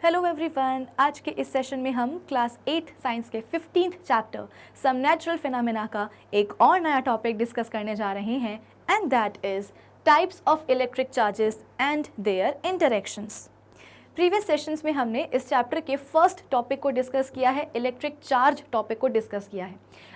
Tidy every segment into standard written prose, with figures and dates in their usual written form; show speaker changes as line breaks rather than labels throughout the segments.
Hello everyone, आज के इस सेशन में हम क्लास 8 साइंस के 15th chapter some natural phenomena का एक और नया टॉपिक डिस्कस करने जा रहे हैं and that is types of electric charges and their interactions. Previous sessions में हमने इस चैप्टर के फर्स्ट टॉपिक को डिस्कस किया है, इलेक्ट्रिक चार्ज टॉपिक को डिस्कस किया है।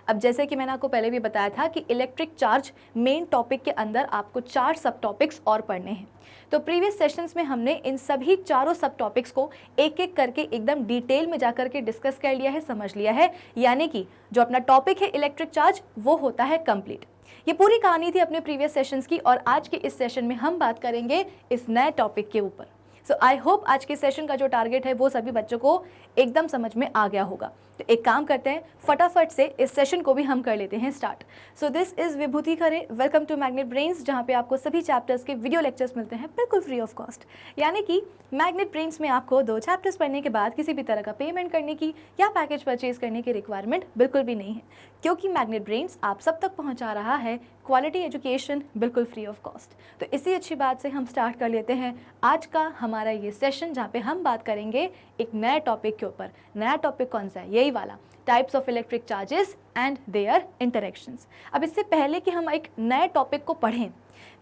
अब जैसे कि मैंने आपको पहले भी बताया था कि इलेक्ट्रिक चार्ज मेन टॉपिक के अंदर आपको 4 सब टॉपिक्स और पढ़ने हैं। तो प्रीवियस सेशंस में हमने इन सभी चारों सब टॉपिक्स को एक एक करके एकदम डिटेल में जाकर के डिस्कस कर लिया है, समझ लिया है, यानी कि जो अपना टॉपिक है इलेक्ट्रिक चार्ज वो होता है कंप्लीट। ये पूरी कहानी थी अपने प्रीवियस सेशंस की और आज के इस सेशन में हम बात करेंगे इस नए टॉपिक के ऊपर। सो आई होप आज के सेशन का जो टारगेट है वो सभी बच्चों को एकदम समझ में आ गया होगा। तो एक काम करते हैं, फटाफट से इस सेशन को भी हम कर लेते हैं start. So this is Vibhuti Khare, welcome to Magnet Brains, जहाँ पे आपको सभी चैप्टर्स के वीडियो लेक्चर्स मिलते हैं बिल्कुल फ्री ऑफ कॉस्ट। यानी कि मैग्नेट ब्रेन्स में आपको 2 चैप्टर्स पढ़ने के बाद किसी भी तरह का पेमेंट करने की या पैकेज परचेज करने की रिक्वायरमेंट बिल्कुल भी नहीं है, क्योंकि मैग्नेट ब्रेन्स आप सब तक पहुँचा रहा है क्वालिटी एजुकेशन बिल्कुल फ्री ऑफ कॉस्ट। तो इसी अच्छी बात से हम स्टार्ट कर लेते हैं आज का हमारा ये सेशन, जहाँ पे हम बात करेंगे एक नए टॉपिक के ऊपर। नया टॉपिक कौन सा है? यही वाला, types of electric charges and their interactions. अब इससे पहले कि हम एक नए टॉपिक को पढ़ें,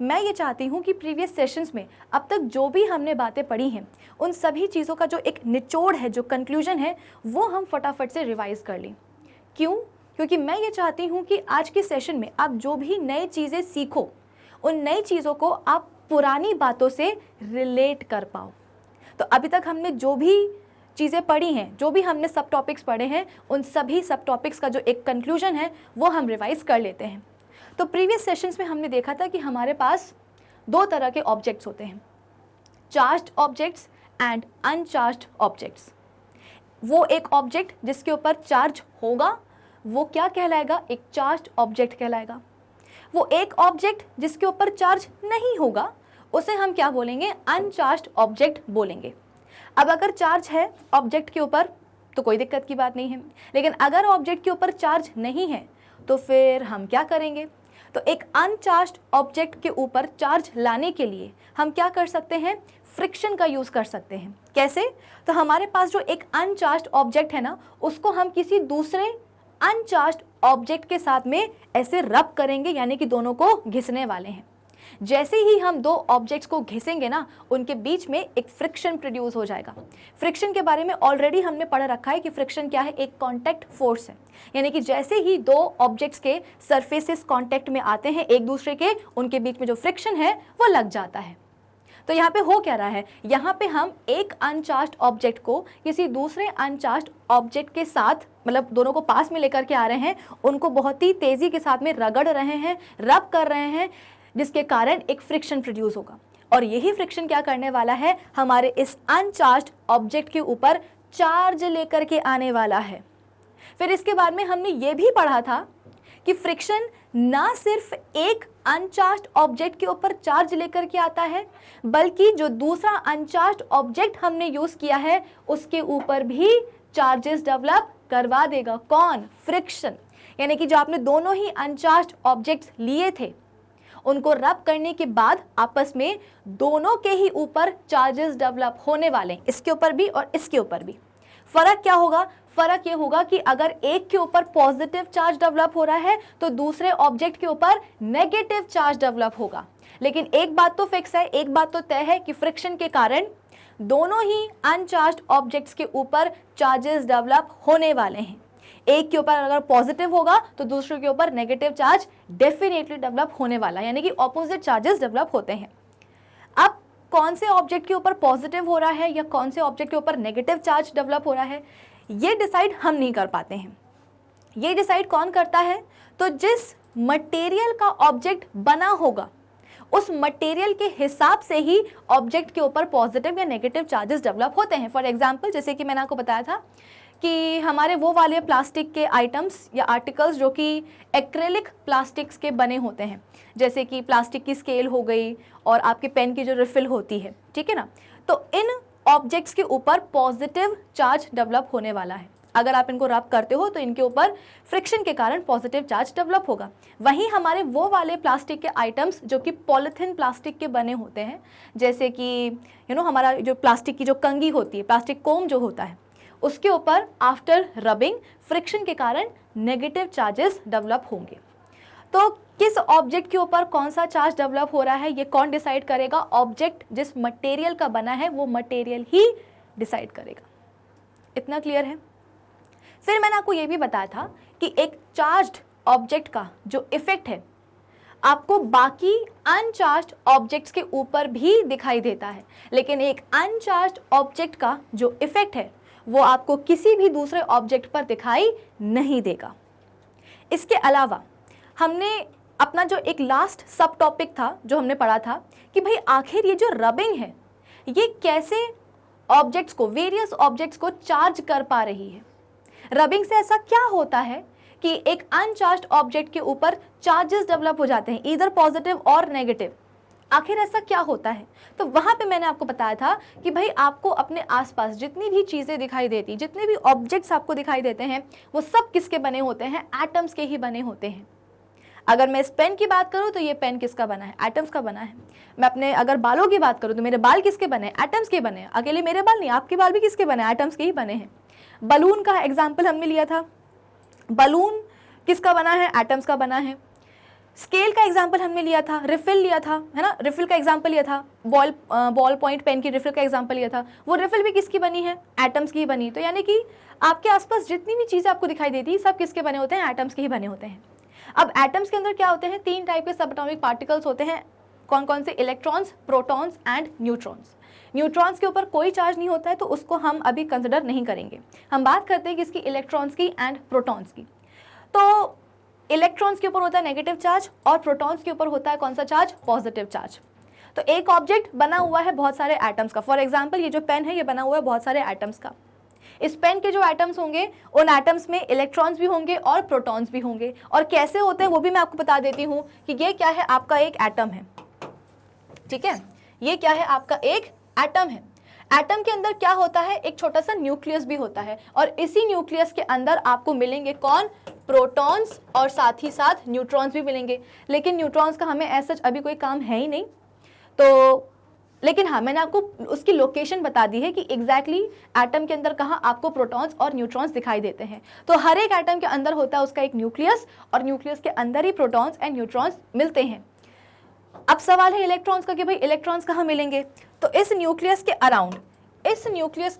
मैं ये चाहती हूँ कि प्रीवियस सेशंस में अब तक जो भी हमने बातें पढ़ी हैं उन सभी चीज़ों का जो एक निचोड़ है, जो कंक्लूजन है, वो हम फटाफट से रिवाइज कर लें। क्यों? क्योंकि मैं ये चाहती हूँ कि आज के सेशन में आप जो भी नई चीज़ें सीखो, उन नई चीज़ों को आप पुरानी बातों से रिलेट कर पाओ। तो अभी तक हमने जो भी चीज़ें पढ़ी हैं, जो भी हमने सब टॉपिक्स पढ़े हैं, उन सभी सब टॉपिक्स का जो एक कंक्लूजन है वो हम रिवाइज कर लेते हैं। तो प्रीवियस सेशंस में हमने देखा था कि हमारे पास 2 तरह के ऑब्जेक्ट्स होते हैं, charged objects and uncharged objects. वो एक ऑब्जेक्ट जिसके ऊपर चार्ज होगा वो क्या कहलाएगा? एक चार्ज्ड ऑब्जेक्ट कहलाएगा। वो एक ऑब्जेक्ट जिसके ऊपर चार्ज नहीं होगा उसे हम क्या बोलेंगे? अनचार्ज्ड ऑब्जेक्ट बोलेंगे। अब अगर चार्ज है ऑब्जेक्ट के ऊपर तो कोई दिक्कत की बात नहीं है, लेकिन अगर ऑब्जेक्ट के ऊपर चार्ज नहीं है तो फिर हम क्या करेंगे? तो एक अनचार्ज्ड ऑब्जेक्ट के ऊपर चार्ज लाने के लिए हम क्या कर सकते हैं? फ्रिक्शन का यूज़ कर सकते हैं। कैसे? तो हमारे पास जो एक अनचार्ज्ड ऑब्जेक्ट है ना, उसको हम किसी दूसरे अनचार्ज्ड ऑब्जेक्ट के साथ में ऐसे रब करेंगे, यानी कि दोनों को घिसने वाले हैं। जैसे ही हम 2 ऑब्जेक्ट्स को घिसेंगे ना, उनके बीच में एक फ्रिक्शन प्रोड्यूस हो जाएगा। फ्रिक्शन के बारे में ऑलरेडी हमने पढ़ रखा है कि फ्रिक्शन क्या है? एक कांटेक्ट फोर्स है, यानी कि जैसे ही 2 ऑब्जेक्ट्स के सरफेसेस कांटेक्ट में आते हैं एक दूसरे के, उनके बीच में जो फ्रिक्शन है वो लग जाता है। तो यहाँ पे हो क्या रहा है? यहाँ पे हम एक अनचार्ज्ड ऑब्जेक्ट को किसी दूसरे अनचार्ज्ड ऑब्जेक्ट के साथ, मतलब दोनों को पास में लेकर के आ रहे हैं, उनको बहुत ही तेज़ी के साथ में रगड़ रहे हैं, रब कर रहे हैं, जिसके कारण एक फ्रिक्शन प्रोड्यूस होगा। और यही फ्रिक्शन क्या करने वाला है? हमारे इस अनचार्ज्ड ऑब्जेक्ट के ऊपर चार्ज लेकर के आने वाला है। फिर इसके बाद में हमने ये भी पढ़ा था कि फ्रिक्शन ना सिर्फ एक अनचार्ज्ड ऑब्जेक्ट के ऊपर चार्ज लेकर के आता है, बल्कि जो दूसरा अनचार्ज्ड ऑब्जेक्ट हमने यूज़ किया है उसके ऊपर भी चार्जेस डेवलप करवा देगा। कौन? फ्रिक्शन। यानी कि जो आपने दोनों ही अनचार्ज्ड ऑब्जेक्ट्स लिए थे, उनको रब करने के बाद आपस में दोनों के ही ऊपर चार्जेस डेवलप होने वाले हैं, इसके ऊपर भी और इसके ऊपर भी। फ़र्क क्या होगा? फ़र्क ये होगा कि अगर एक के ऊपर पॉजिटिव चार्ज डेवलप हो रहा है तो दूसरे ऑब्जेक्ट के ऊपर नेगेटिव चार्ज डेवलप होगा। लेकिन एक बात तो फिक्स है, एक बात तो तय है कि फ्रिक्शन के कारण दोनों ही अनचार्ज्ड ऑब्जेक्ट्स के ऊपर चार्जेस डेवलप होने वाले हैं। एक के ऊपर अगर पॉजिटिव होगा तो दूसरे के ऊपर नेगेटिव चार्ज डेफिनेटली डेवलप होने वाला है, यानी कि ऑपोजिट चार्जेस डेवलप होते हैं। अब कौन से ऑब्जेक्ट के ऊपर पॉजिटिव हो रहा है या कौन से ऑब्जेक्ट के ऊपर नेगेटिव चार्ज डेवलप हो रहा है, ये डिसाइड हम नहीं कर पाते हैं। ये डिसाइड कौन करता है? तो जिस मटेरियल का ऑब्जेक्ट बना होगा उस मटेरियल के हिसाब से ही ऑब्जेक्ट के ऊपर पॉजिटिव या नेगेटिव चार्जेस डेवलप होते हैं। फॉर एग्जांपल, जैसे कि मैंने आपको बताया था कि हमारे वो वाले प्लास्टिक के आइटम्स या आर्टिकल्स जो कि एक्रेलिक प्लास्टिक्स के बने होते हैं, जैसे कि प्लास्टिक की स्केल हो गई और आपके पेन की जो रिफिल होती है, ठीक है ना, तो इन ऑब्जेक्ट्स के ऊपर पॉजिटिव चार्ज डेवलप होने वाला है। अगर आप इनको रब करते हो तो इनके ऊपर फ्रिक्शन के कारण पॉजिटिव चार्ज डेवलप होगा। वहीं हमारे वो वाले प्लास्टिक के आइटम्स जो कि पॉलीथीन प्लास्टिक के बने होते हैं, जैसे कि हमारा जो प्लास्टिक की जो कंघी होती है, प्लास्टिक कोम जो होता है, उसके ऊपर आफ्टर रबिंग फ्रिक्शन के कारण नेगेटिव चार्जेस डेवलप होंगे। तो किस ऑब्जेक्ट के ऊपर कौन सा चार्ज डेवलप हो रहा है ये कौन डिसाइड करेगा? ऑब्जेक्ट जिस मटेरियल का बना है वो मटेरियल ही डिसाइड करेगा। इतना क्लियर है? फिर मैंने आपको ये भी बताया था कि एक चार्ज्ड ऑब्जेक्ट का जो इफेक्ट है आपको बाकी अनचार्ज्ड ऑब्जेक्ट्स के ऊपर भी दिखाई देता है, लेकिन एक अनचार्ज्ड ऑब्जेक्ट का जो इफेक्ट है वो आपको किसी भी दूसरे ऑब्जेक्ट पर दिखाई नहीं देगा। इसके अलावा हमने अपना जो एक लास्ट सब टॉपिक था जो हमने पढ़ा था कि भाई आखिर ये जो रबिंग है ये कैसे ऑब्जेक्ट्स को, वेरियस ऑब्जेक्ट्स को चार्ज कर पा रही है। रबिंग से ऐसा क्या होता है कि एक अनचार्ज्ड ऑब्जेक्ट के ऊपर चार्जेस डेवलप हो जाते हैं, ईदर पॉजिटिव और नेगेटिव। आखिर ऐसा क्या होता है? तो वहां पे मैंने आपको बताया था कि भाई आपको अपने आसपास जितनी भी चीजें दिखाई देती, जितने भी ऑब्जेक्ट्स आपको दिखाई देते हैं, वो सब किसके बने होते हैं? एटम्स के ही बने होते हैं। अगर मैं इस पेन की बात करूं तो ये पेन किसका बना है? एटम्स का बना है। मैं अपने अगर बालों की बात करूं तो मेरे बाल किसके बने हैं? एटम्स के बने हैं। अकेले मेरे बाल नहीं, आपके बाल भी किसके बने हैं? एटम्स के ही बने हैं। बलून का एग्जाम्पल हमने लिया था, बलून किसका बना है? एटम्स का बना है। स्केल का एग्जाम्पल हमने लिया था, रिफिल लिया था, है ना, रिफिल का एग्जाम्पल लिया था, बॉल पॉइंट पेन की रिफिल का एग्जाम्पल लिया था, वो रिफिल भी किसकी बनी है? एटम्स की ही बनी। तो यानी कि आपके आसपास जितनी भी चीज़ें आपको दिखाई देती है सब किसके बने होते हैं? एटम्स के ही बने होते हैं। अब एटम्स के अंदर क्या होते हैं? 3 टाइप के सब एटॉमिक पार्टिकल्स होते हैं। कौन कौन से? Electrons, protons and neutrons. Neutrons के ऊपर कोई चार्ज नहीं होता है तो उसको हम अभी कंसिडर नहीं करेंगे। हम बात करते हैं किसकी? इलेक्ट्रॉन्स की एंड प्रोटॉन्स की। तो इलेक्ट्रॉन्स के ऊपर होता है नेगेटिव चार्ज और प्रोटॉन्स के ऊपर होता है कौन सा चार्ज? Positive charge. तो एक ऑब्जेक्ट बना हुआ है बहुत सारे एटम्स का। फॉर एग्जाम्पल ये जो पेन है ये बना हुआ है बहुत सारे एटम्स का। इस पेन के जो एटम्स होंगे उन एटम्स में इलेक्ट्रॉन्स भी होंगे और प्रोटॉन्स भी होंगे। और कैसे होते हैं वो भी मैं आपको बता देती हूँ कि ये क्या है? आपका एक एटम है, ठीक है? ये क्या है? आपका एक एटम है। एटम के अंदर क्या होता है? एक छोटा सा न्यूक्लियस भी होता है और इसी न्यूक्लियस के अंदर आपको मिलेंगे कौन? प्रोटॉन्स और साथ ही साथ न्यूट्रॉन्स भी मिलेंगे। लेकिन न्यूट्रॉन्स का हमें ऐसा अभी कोई काम है ही नहीं, तो लेकिन हाँ मैंने आपको उसकी लोकेशन बता दी है कि एग्जैक्टली एटम के अंदर कहाँ आपको प्रोटॉन्स और न्यूट्रॉन्स दिखाई देते हैं। तो हर एक एटम के अंदर होता है उसका एक न्यूक्लियस और न्यूक्लियस के अंदर ही प्रोटॉन्स एंड न्यूट्रॉन्स मिलते हैं। अब सवाल है इलेक्ट्रॉन्स का कि भाई इलेक्ट्रॉन्स कहाँ मिलेंगे? तो इस न्यूक्लियस के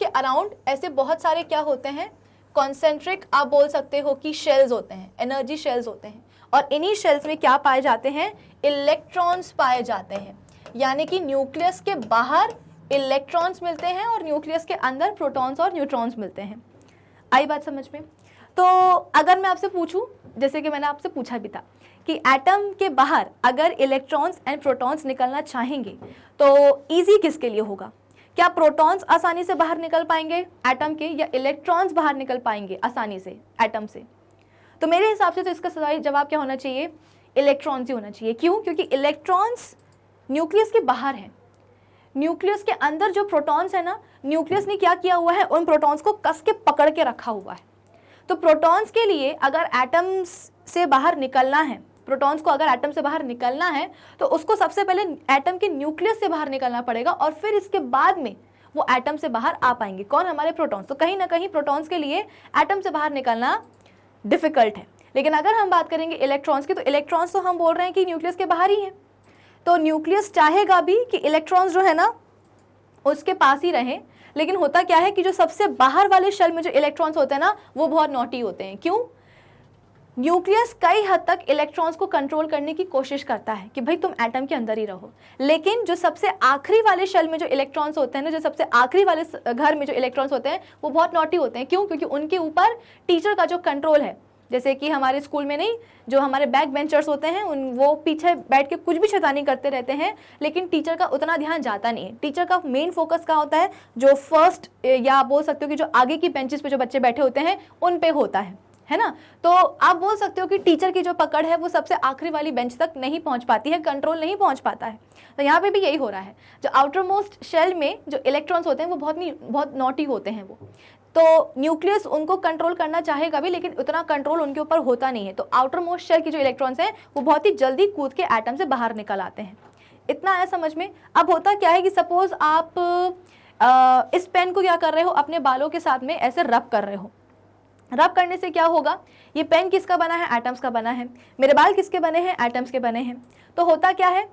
अराउंड ऐसे बहुत सारे क्या होते हैं? कॉन्सेंट्रिक आप बोल सकते हो कि शेल्स होते हैं, एनर्जी शेल्स होते हैं। और इन्हीं शेल्स में क्या पाए जाते हैं? इलेक्ट्रॉन्स पाए जाते हैं। यानी कि न्यूक्लियस के बाहर इलेक्ट्रॉन्स मिलते हैं और न्यूक्लियस के अंदर प्रोटॉन्स और न्यूट्रॉन्स मिलते हैं। आई बात समझ में? तो अगर मैं आपसे पूछूं, जैसे कि मैंने आपसे पूछा भी था कि एटम के बाहर अगर इलेक्ट्रॉन्स एंड प्रोटॉन्स निकलना चाहेंगे तो इजी किसके लिए होगा? क्या प्रोटॉन्स आसानी से बाहर निकल पाएंगे एटम के, या इलेक्ट्रॉन्स बाहर निकल पाएंगे आसानी से एटम से? तो मेरे हिसाब से तो इसका सही जवाब क्या होना चाहिए? इलेक्ट्रॉन्स ही होना चाहिए। क्यों? क्योंकि इलेक्ट्रॉन्स न्यूक्लियस के बाहर है। न्यूक्लियस के अंदर जो प्रोटॉन्स है ना, न्यूक्लियस ने क्या किया हुआ है? उन प्रोटॉन्स को कस के पकड़ के रखा हुआ है। तो प्रोटॉन्स के लिए अगर एटम्स से बाहर निकलना है, प्रोटॉन्स को अगर एटम से बाहर निकलना है तो उसको सबसे पहले एटम के न्यूक्लियस से बाहर निकलना पड़ेगा और फिर इसके बाद में वो एटम से बाहर आ पाएंगे। कौन? हमारे प्रोटॉन्स। तो कहीं ना कहीं प्रोटॉन्स के लिए एटम से बाहर निकलना डिफिकल्ट है। लेकिन अगर हम बात करेंगे इलेक्ट्रॉन्स की, तो इलेक्ट्रॉन्स तो हम बोल रहे हैं कि न्यूक्लियस के बाहर ही हैं। तो न्यूक्लियस चाहेगा भी कि इलेक्ट्रॉन्स जो है ना उसके पास ही रहें, लेकिन होता क्या है कि जो सबसे बाहर वाले शेल में जो इलेक्ट्रॉन्स होते हैं ना वो बहुत नॉटी होते हैं। क्यों? न्यूक्लियस कई हद तक इलेक्ट्रॉन्स को कंट्रोल करने की कोशिश करता है कि भाई तुम एटम के अंदर ही रहो, लेकिन जो सबसे आखिरी वाले शेल में जो इलेक्ट्रॉन्स होते हैं ना, जो सबसे आखिरी वाले घर में जो इलेक्ट्रॉन्स होते हैं वो बहुत नॉटी होते हैं। क्यों? क्योंकि उनके ऊपर टीचर का जो कंट्रोल है, जैसे कि हमारे स्कूल में नहीं, जो हमारे बैक बेंचर्स होते हैं वो पीछे बैठ के कुछ भी शैतानी करते रहते हैं, लेकिन टीचर का उतना ध्यान जाता नहीं है। टीचर का मेन फोकस क्या होता है? जो फर्स्ट या बोल सकते हो कि जो आगे की बेंचेस पे जो बच्चे बैठे होते हैं उन पे होता है ना। तो आप बोल सकते हो कि टीचर की जो पकड़ है वो सबसे आखिरी वाली बेंच तक नहीं पहुंच पाती है, कंट्रोल नहीं पहुंच पाता है। तो यहाँ पे भी यही हो रहा है। जो आउटर मोस्ट शेल में जो इलेक्ट्रॉन्स होते हैं वो बहुत नॉटी होते हैं। वो तो न्यूक्लियस उनको कंट्रोल करना चाहेगा भी, लेकिन उतना कंट्रोल उनके ऊपर होता नहीं है। तो आउटर मोस्ट शेल की जो इलेक्ट्रॉन्स हैं वो बहुत ही जल्दी कूद के एटम से बाहर निकल आते हैं। इतना आया समझ में। अब होता क्या है कि सपोज आप इस पेन को क्या कर रहे हो, अपने बालों के साथ में ऐसे रब कर रहे हो। रब करने से क्या होगा, ये पेन किसका बना है, एटम्स का बना है। मेरे बाल किसके बने हैं, एटम्स के बने हैं। तो होता क्या है,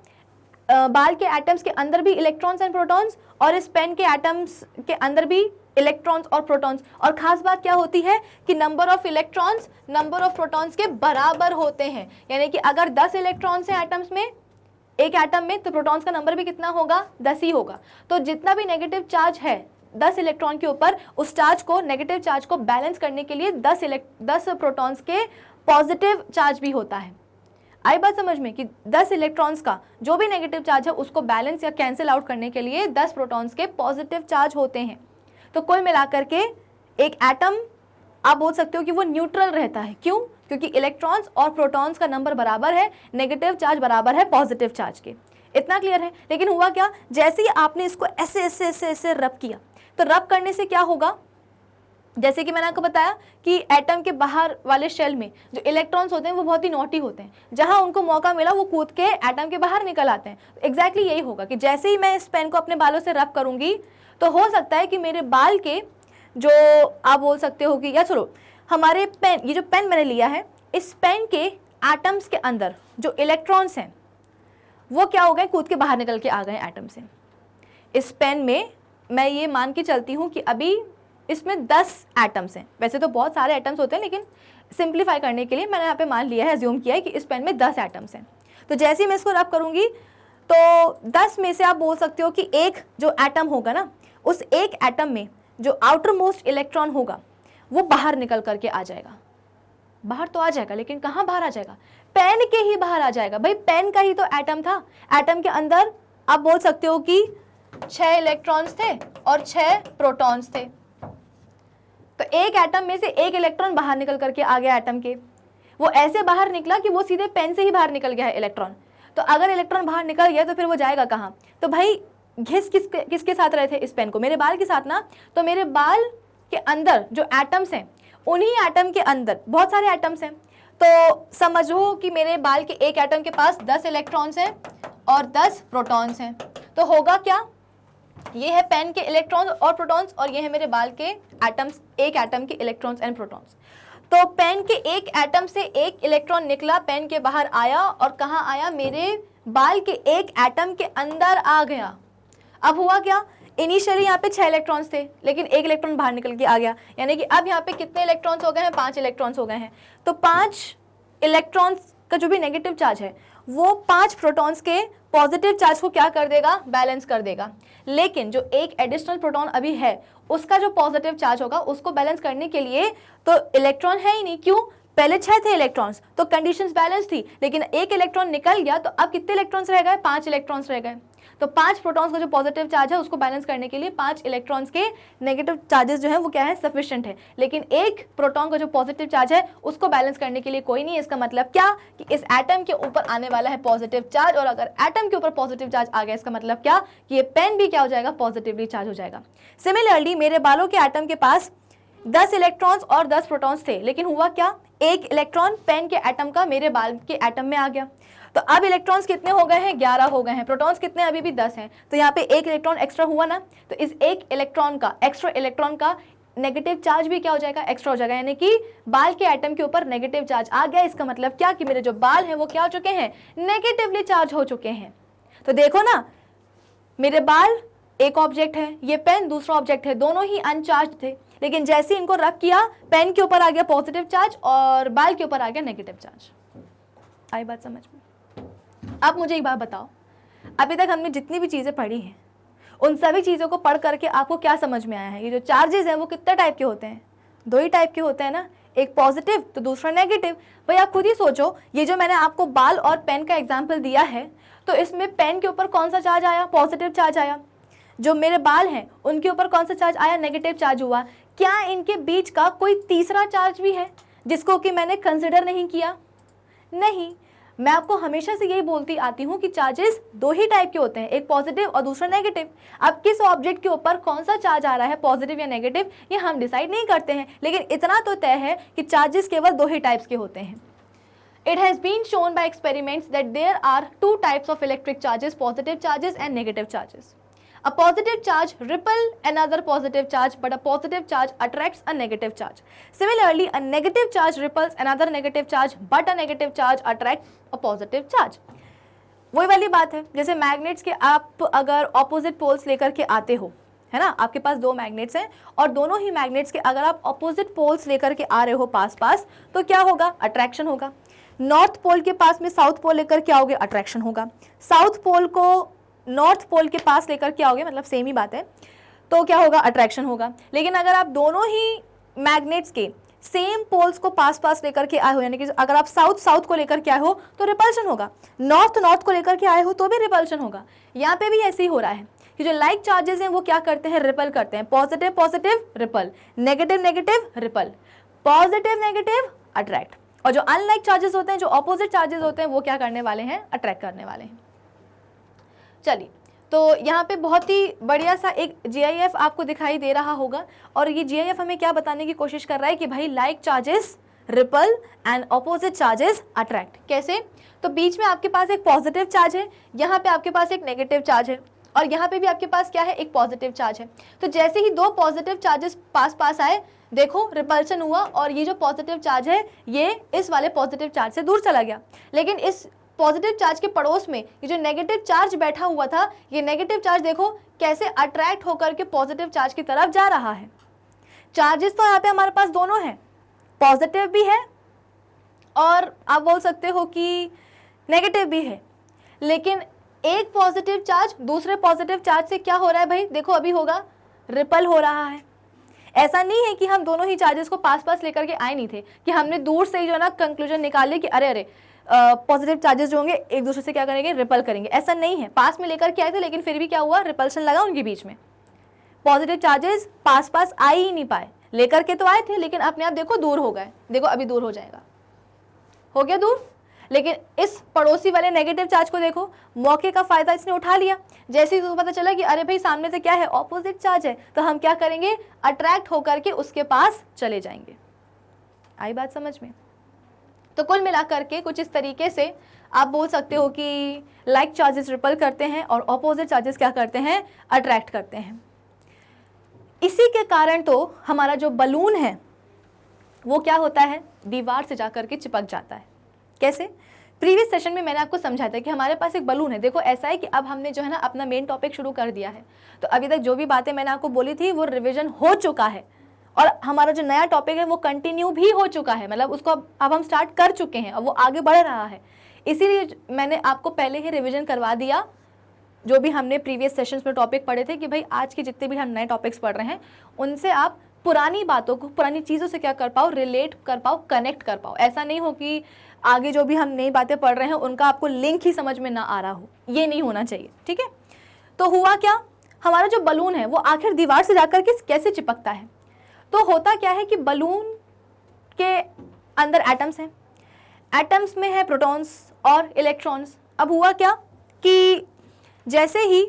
बाल के एटम्स के अंदर भी इलेक्ट्रॉन्स एंड प्रोटॉन्स, और इस पेन के एटम्स के अंदर भी इलेक्ट्रॉन्स और प्रोटॉन्स। और खास बात क्या होती है कि number of electrons number of protons के बराबर होते हैं। यानी कि अगर 10 इलेक्ट्रॉन्स हैं एटम्स में, एक एटम में, तो प्रोटॉन्स का नंबर भी कितना होगा, 10 ही होगा। तो जितना भी नेगेटिव चार्ज है 10 इलेक्ट्रॉन के ऊपर, उस चार्ज को, नेगेटिव चार्ज को बैलेंस करने के लिए 10 प्रोटॉन्स के पॉजिटिव चार्ज भी होता है। आई बात समझ में कि 10 इलेक्ट्रॉन्स का जो भी नेगेटिव चार्ज है उसको बैलेंस या कैंसिल आउट करने के लिए 10 प्रोटॉन्स के पॉजिटिव चार्ज होते हैं। तो कुल मिलाकर के एक एटम आप बोल सकते हो कि वो न्यूट्रल रहता है। क्यों? क्योंकि इलेक्ट्रॉन्स और प्रोटॉन्स का नंबर बराबर है, नेगेटिव चार्ज बराबर है पॉजिटिव चार्ज के। इतना क्लियर है। लेकिन हुआ क्या, जैसे ही आपने इसको ऐसे ऐसे ऐसे ऐसे रब किया, तो रब करने से क्या होगा, जैसे कि मैंने आपको बताया कि एटम के बाहर वाले शेल में जो इलेक्ट्रॉन्स होते हैं वो बहुत ही नॉटी होते हैं, जहां उनको मौका मिला वो कूद के एटम के बाहर निकल आते हैं। तो एग्जैक्टली यही होगा कि जैसे ही मैं इस पेन को अपने बालों से रब करूंगी, तो हो सकता है कि मेरे बाल के जो आप बोल सकते हो कि, या चलो हमारे पेन, ये जो पेन मैंने लिया है, इस पेन के एटम्स के अंदर जो इलेक्ट्रॉन्स हैं वो क्या हो गए, कूद के बाहर निकल के आ गए एटम से। इस पेन में मैं ये मान के चलती हूँ कि अभी इसमें 10 एटम्स हैं। वैसे तो बहुत सारे एटम्स होते हैं, लेकिन सिंप्लीफाई करने के लिए मैंने यहाँ पे मान लिया है, अज्यूम किया है कि इस पेन में 10 एटम्स हैं। तो जैसे ही मैं इसको रब करूँगी तो 10 में से आप बोल सकते हो कि एक जो एटम होगा ना, उस एक एटम में जो आउटर मोस्ट इलेक्ट्रॉन होगा वो बाहर निकल करके आ जाएगा। बाहर तो आ जाएगा, लेकिन कहाँ बाहर आ जाएगा, पेन के ही बाहर आ जाएगा। भाई पेन का ही तो एटम था। एटम के अंदर आप बोल सकते हो कि 6 इलेक्ट्रॉन्स थे और 6 प्रोटॉन्स थे। तो एक एटम में से एक इलेक्ट्रॉन बाहर निकल करके आ गया एटम के। वो ऐसे बाहर निकला कि वो सीधे पेन से ही बाहर निकल गया है इलेक्ट्रॉन। तो अगर इलेक्ट्रॉन बाहर निकल गया तो फिर वो जाएगा कहाँ? तो भाई घिस किसके साथ रहे थे इस पेन को? मेरे बाल के साथ ना। तो मेरे बाल के अंदर जो एटम्स हैं, उन्हीं एटम के अंदर बहुत सारे एटम्स हैं। तो समझो कि मेरे बाल के एक एटम के पास 10 इलेक्ट्रॉन्स हैं और 10 प्रोटॉन्स हैं। तो होगा क्या, ये है पेन के इलेक्ट्रॉन्स और प्रोटॉन्स, और ये है मेरे बाल के एटम्स, एक एटम के इलेक्ट्रॉन्स एंड प्रोटॉन्स। तो पेन के एक एटम से एक इलेक्ट्रॉन निकला, पेन के बाहर आया, और कहाँ आया, मेरे बाल के एक एटम के अंदर आ गया। अब हुआ क्या, इनिशियली यहाँ पे 6 इलेक्ट्रॉन्स थे, लेकिन एक इलेक्ट्रॉन बाहर निकल के आ गया। यानी कि अब यहाँ पे कितने इलेक्ट्रॉन्स हो गए हैं? 5 इलेक्ट्रॉन्स हो गए हैं। तो 5 इलेक्ट्रॉन्स का जो भी नेगेटिव चार्ज है वो 5 प्रोटॉन्स के पॉजिटिव चार्ज को क्या कर देगा, बैलेंस कर देगा। लेकिन जो एक एडिशनल प्रोटॉन अभी है, उसका जो पॉजिटिव चार्ज होगा उसको बैलेंस करने के लिए तो इलेक्ट्रॉन है ही नहीं। क्यों? पहले 6 थे इलेक्ट्रॉन्स, तो कंडीशंस बैलेंस थी, लेकिन एक इलेक्ट्रॉन निकल गया, तो अब कितने इलेक्ट्रॉन्स रह गए? 5 इलेक्ट्रॉन्स रह गए। तो 5 प्रोटॉन्स का जो पॉजिटिव चार्ज है उसको बैलेंस करने के लिए 5 इलेक्ट्रॉन्स के नेगेटिव चार्जेस जो है वो क्या है, सफिशिएंट है। लेकिन एक प्रोटॉन का जो पॉजिटिव चार्ज है उसको बैलेंस करने के लिए कोई नहीं है। इसका मतलब क्या कि इस एटम के ऊपर आने वाला है पॉजिटिव चार्ज, और अगर एटम के ऊपर पॉजिटिव चार्ज आ गया, इसका मतलब क्या कि ये पेन भी क्या हो जाएगा, पॉजिटिवली चार्ज हो जाएगा। सिमिलरली मेरे बालों के एटम के पास 10 इलेक्ट्रॉन्स और 10 प्रोटॉन्स थे, लेकिन हुआ क्या, एक इलेक्ट्रॉन पेन के एटम का मेरे बाल के एटम में आ गया। तो अब इलेक्ट्रॉन्स कितने हो गए हैं? 11 हो गए हैं। प्रोटॉन्स कितने? अभी भी 10 हैं। तो यहाँ पे एक इलेक्ट्रॉन एक्स्ट्रा हुआ ना, तो इस एक इलेक्ट्रॉन का, एक्स्ट्रा इलेक्ट्रॉन का नेगेटिव चार्ज भी क्या हो जाएगा, एक्स्ट्रा हो जाएगा। यानी कि बाल के एटम के ऊपर नेगेटिव चार्ज आ गया। इसका मतलब क्या कि मेरे जो बाल हैं वो क्या हो चुके हैं, नेगेटिवली चार्ज हो चुके हैं। तो देखो ना, मेरे बाल एक ऑब्जेक्ट है, ये पेन दूसरा ऑब्जेक्ट है, दोनों ही अनचार्ज थे, लेकिन जैसे इनको रब किया, पेन के ऊपर आ गया पॉजिटिव चार्ज और बाल के ऊपर आ गया नेगेटिव चार्ज। आई बात समझ में? अब मुझे एक बात बताओ, अभी तक हमने जितनी भी चीज़ें पढ़ी हैं उन सभी चीज़ों को पढ़ करके आपको क्या समझ में आया है? ये जो चार्जेस हैं वो कितने टाइप के होते हैं? 2 ही टाइप के होते हैं ना, एक पॉजिटिव तो दूसरा नेगेटिव। भाई आप खुद ही सोचो, ये जो मैंने आपको बाल और पेन का एग्जाम्पल दिया है, तो इसमें पेन के ऊपर कौन सा चार्ज आया? पॉजिटिव चार्ज आया। जो मेरे बाल हैं उनके ऊपर कौन सा चार्ज आया? नेगेटिव चार्ज हुआ। क्या इनके बीच का कोई तीसरा चार्ज भी है जिसको कि मैंने कंसिडर नहीं किया? नहीं। मैं आपको हमेशा से यही बोलती आती हूँ कि चार्जेस दो ही टाइप के होते हैं, एक पॉजिटिव और दूसरा नेगेटिव। अब किस ऑब्जेक्ट के ऊपर कौन सा चार्ज आ रहा है, पॉजिटिव या नेगेटिव, ये हम डिसाइड नहीं करते हैं, लेकिन इतना तो तय है कि चार्जेस केवल दो ही टाइप्स के होते हैं। It has been shown by experiments that there are two types of electric charges, positive charges and negative charges. A positive charge repel another positive charge, but a positive charge attracts a negative charge. Similarly, a negative charge repels another negative charge, but a negative charge attracts a positive charge. वही वाली बात है, जैसे magnets के आप अगर opposite poles लेकर के आते हो, है ना, आपके पास दो मैग्नेट्स हैं और दोनों ही मैग्नेट्स के अगर आप ऑपोजिट पोल्स लेकर के आ रहे हो पास पास, तो क्या होगा, अट्रैक्शन होगा। नॉर्थ पोल के पास में साउथ पोल लेकर के आओगे, अट्रैक्शन होगा। साउथ पोल को नॉर्थ पोल के पास लेकर के आओगे, मतलब सेम ही बात है, तो क्या होगा, अट्रैक्शन होगा। लेकिन अगर आप दोनों ही मैग्नेट्स के सेम पोल्स को पास पास लेकर के आए हो, यानी कि अगर आप साउथ साउथ को लेकर के आए हो तो रिपल्शन होगा, नॉर्थ नॉर्थ को लेकर के आए हो तो भी रिपल्शन होगा। यहाँ पे भी ऐसे ही हो रहा है कि जो लाइक चार्जेस हैं वो क्या करते हैं, रिपल करते हैं। Positive positive ripple, negative negative ripple, positive negative attract. और जो अनलाइक चार्जेस होते हैं, जो ऑपोजिट चार्जेस होते हैं, वो क्या करने वाले हैं, अट्रैक्ट करने वाले हैं। चलिए, तो यहाँ पे बहुत ही बढ़िया सा एक GIF आपको दिखाई दे रहा होगा और ये GIF हमें क्या बताने की कोशिश कर रहा है कि भाई like charges ripple and opposite charges attract. कैसे, तो बीच में आपके पास एक पॉजिटिव चार्ज है, यहाँ पे आपके पास एक नेगेटिव चार्ज है और यहाँ पे भी आपके पास क्या है, एक पॉजिटिव चार्ज है। तो जैसे ही दो पॉजिटिव चार्जेस पास पास आए, देखो रिपल्शन हुआ और ये जो पॉजिटिव चार्ज है ये इस वाले पॉजिटिव चार्ज से दूर चला गया। लेकिन इस पॉजिटिव चार्ज के पड़ोस में ये जो नेगेटिव चार्ज बैठा हुआ था, ये नेगेटिव चार्ज देखो कैसे अट्रैक्ट होकर के पॉजिटिव चार्ज की तरफ जा रहा है। चार्जेस तो यहाँ पे हमारे पास दोनों हैं, पॉजिटिव भी है और आप बोल सकते हो कि नेगेटिव भी है, लेकिन एक पॉजिटिव चार्ज दूसरे पॉजिटिव चार्ज से क्या हो रहा है भाई, देखो अभी होगा, रिपल हो रहा है। ऐसा नहीं है कि हम दोनों ही चार्जेस को पास पास लेकर के आए नहीं थे, कि हमने दूर से ही जो है ना कंक्लूजन निकाल लिया कि अरे अरे पॉजिटिव चार्जेस जो होंगे एक दूसरे से क्या करेंगे, रिपल करेंगे। ऐसा नहीं है, पास में लेकर के आए थे लेकिन फिर भी क्या हुआ, रिपल्शन लगा उनके बीच में। पॉजिटिव चार्जेस पास पास आ ही नहीं पाए, लेकर के तो आए थे लेकिन अपने आप देखो दूर हो गए, देखो अभी दूर हो जाएगा, हो गया दूर। लेकिन इस पड़ोसी वाले नेगेटिव चार्ज को देखो, मौके का फायदा इसने उठा लिया। जैसे ही तो पता चला कि अरे भाई सामने से क्या है, ऑपोजिट चार्ज है, तो हम क्या करेंगे, अट्रैक्ट होकर के उसके पास चले जाएंगे। आई बात समझ में? तो कुल मिलाकर के कुछ इस तरीके से आप बोल सकते हो कि लाइक चार्जेस रिपल करते हैं और ऑपोजिट चार्जेस क्या करते हैं, अट्रैक्ट करते हैं। इसी के कारण तो हमारा जो बलून है वो क्या होता है, दीवार से जाकर के चिपक जाता है। कैसे? प्रीवियस सेशन में मैंने आपको समझाया था कि हमारे पास एक बलून है। देखो ऐसा है कि अब हमने जो है ना अपना मेन टॉपिक शुरू कर दिया है, तो अभी तक जो भी बातें मैंने आपको बोली थी वो रिवीजन हो चुका है और हमारा जो नया टॉपिक है वो कंटिन्यू भी हो चुका है, मतलब उसको अब हम स्टार्ट कर चुके हैं, अब वो आगे बढ़ रहा है। इसीलिए मैंने आपको पहले ही रिविजन करवा दिया जो भी हमने प्रीवियस सेशंस में टॉपिक पढ़े थे कि भाई आज के जितने भी हम नए टॉपिक्स पढ़ रहे हैं उनसे आप पुरानी बातों को, पुरानी चीज़ों से क्या कर पाओ, रिलेट कर पाओ, कनेक्ट कर पाओ। ऐसा नहीं हो कि आगे जो भी हम नई बातें पढ़ रहे हैं उनका आपको लिंक ही समझ में ना आ रहा हो, ये नहीं होना चाहिए, ठीक है। तो हुआ क्या, हमारा जो बलून है वो आखिर दीवार से जाकर के कैसे चिपकता है। तो होता क्या है कि बलून के अंदर एटम्स हैं, एटम्स में है प्रोटॉन्स और इलेक्ट्रॉन्स। अब हुआ क्या कि जैसे ही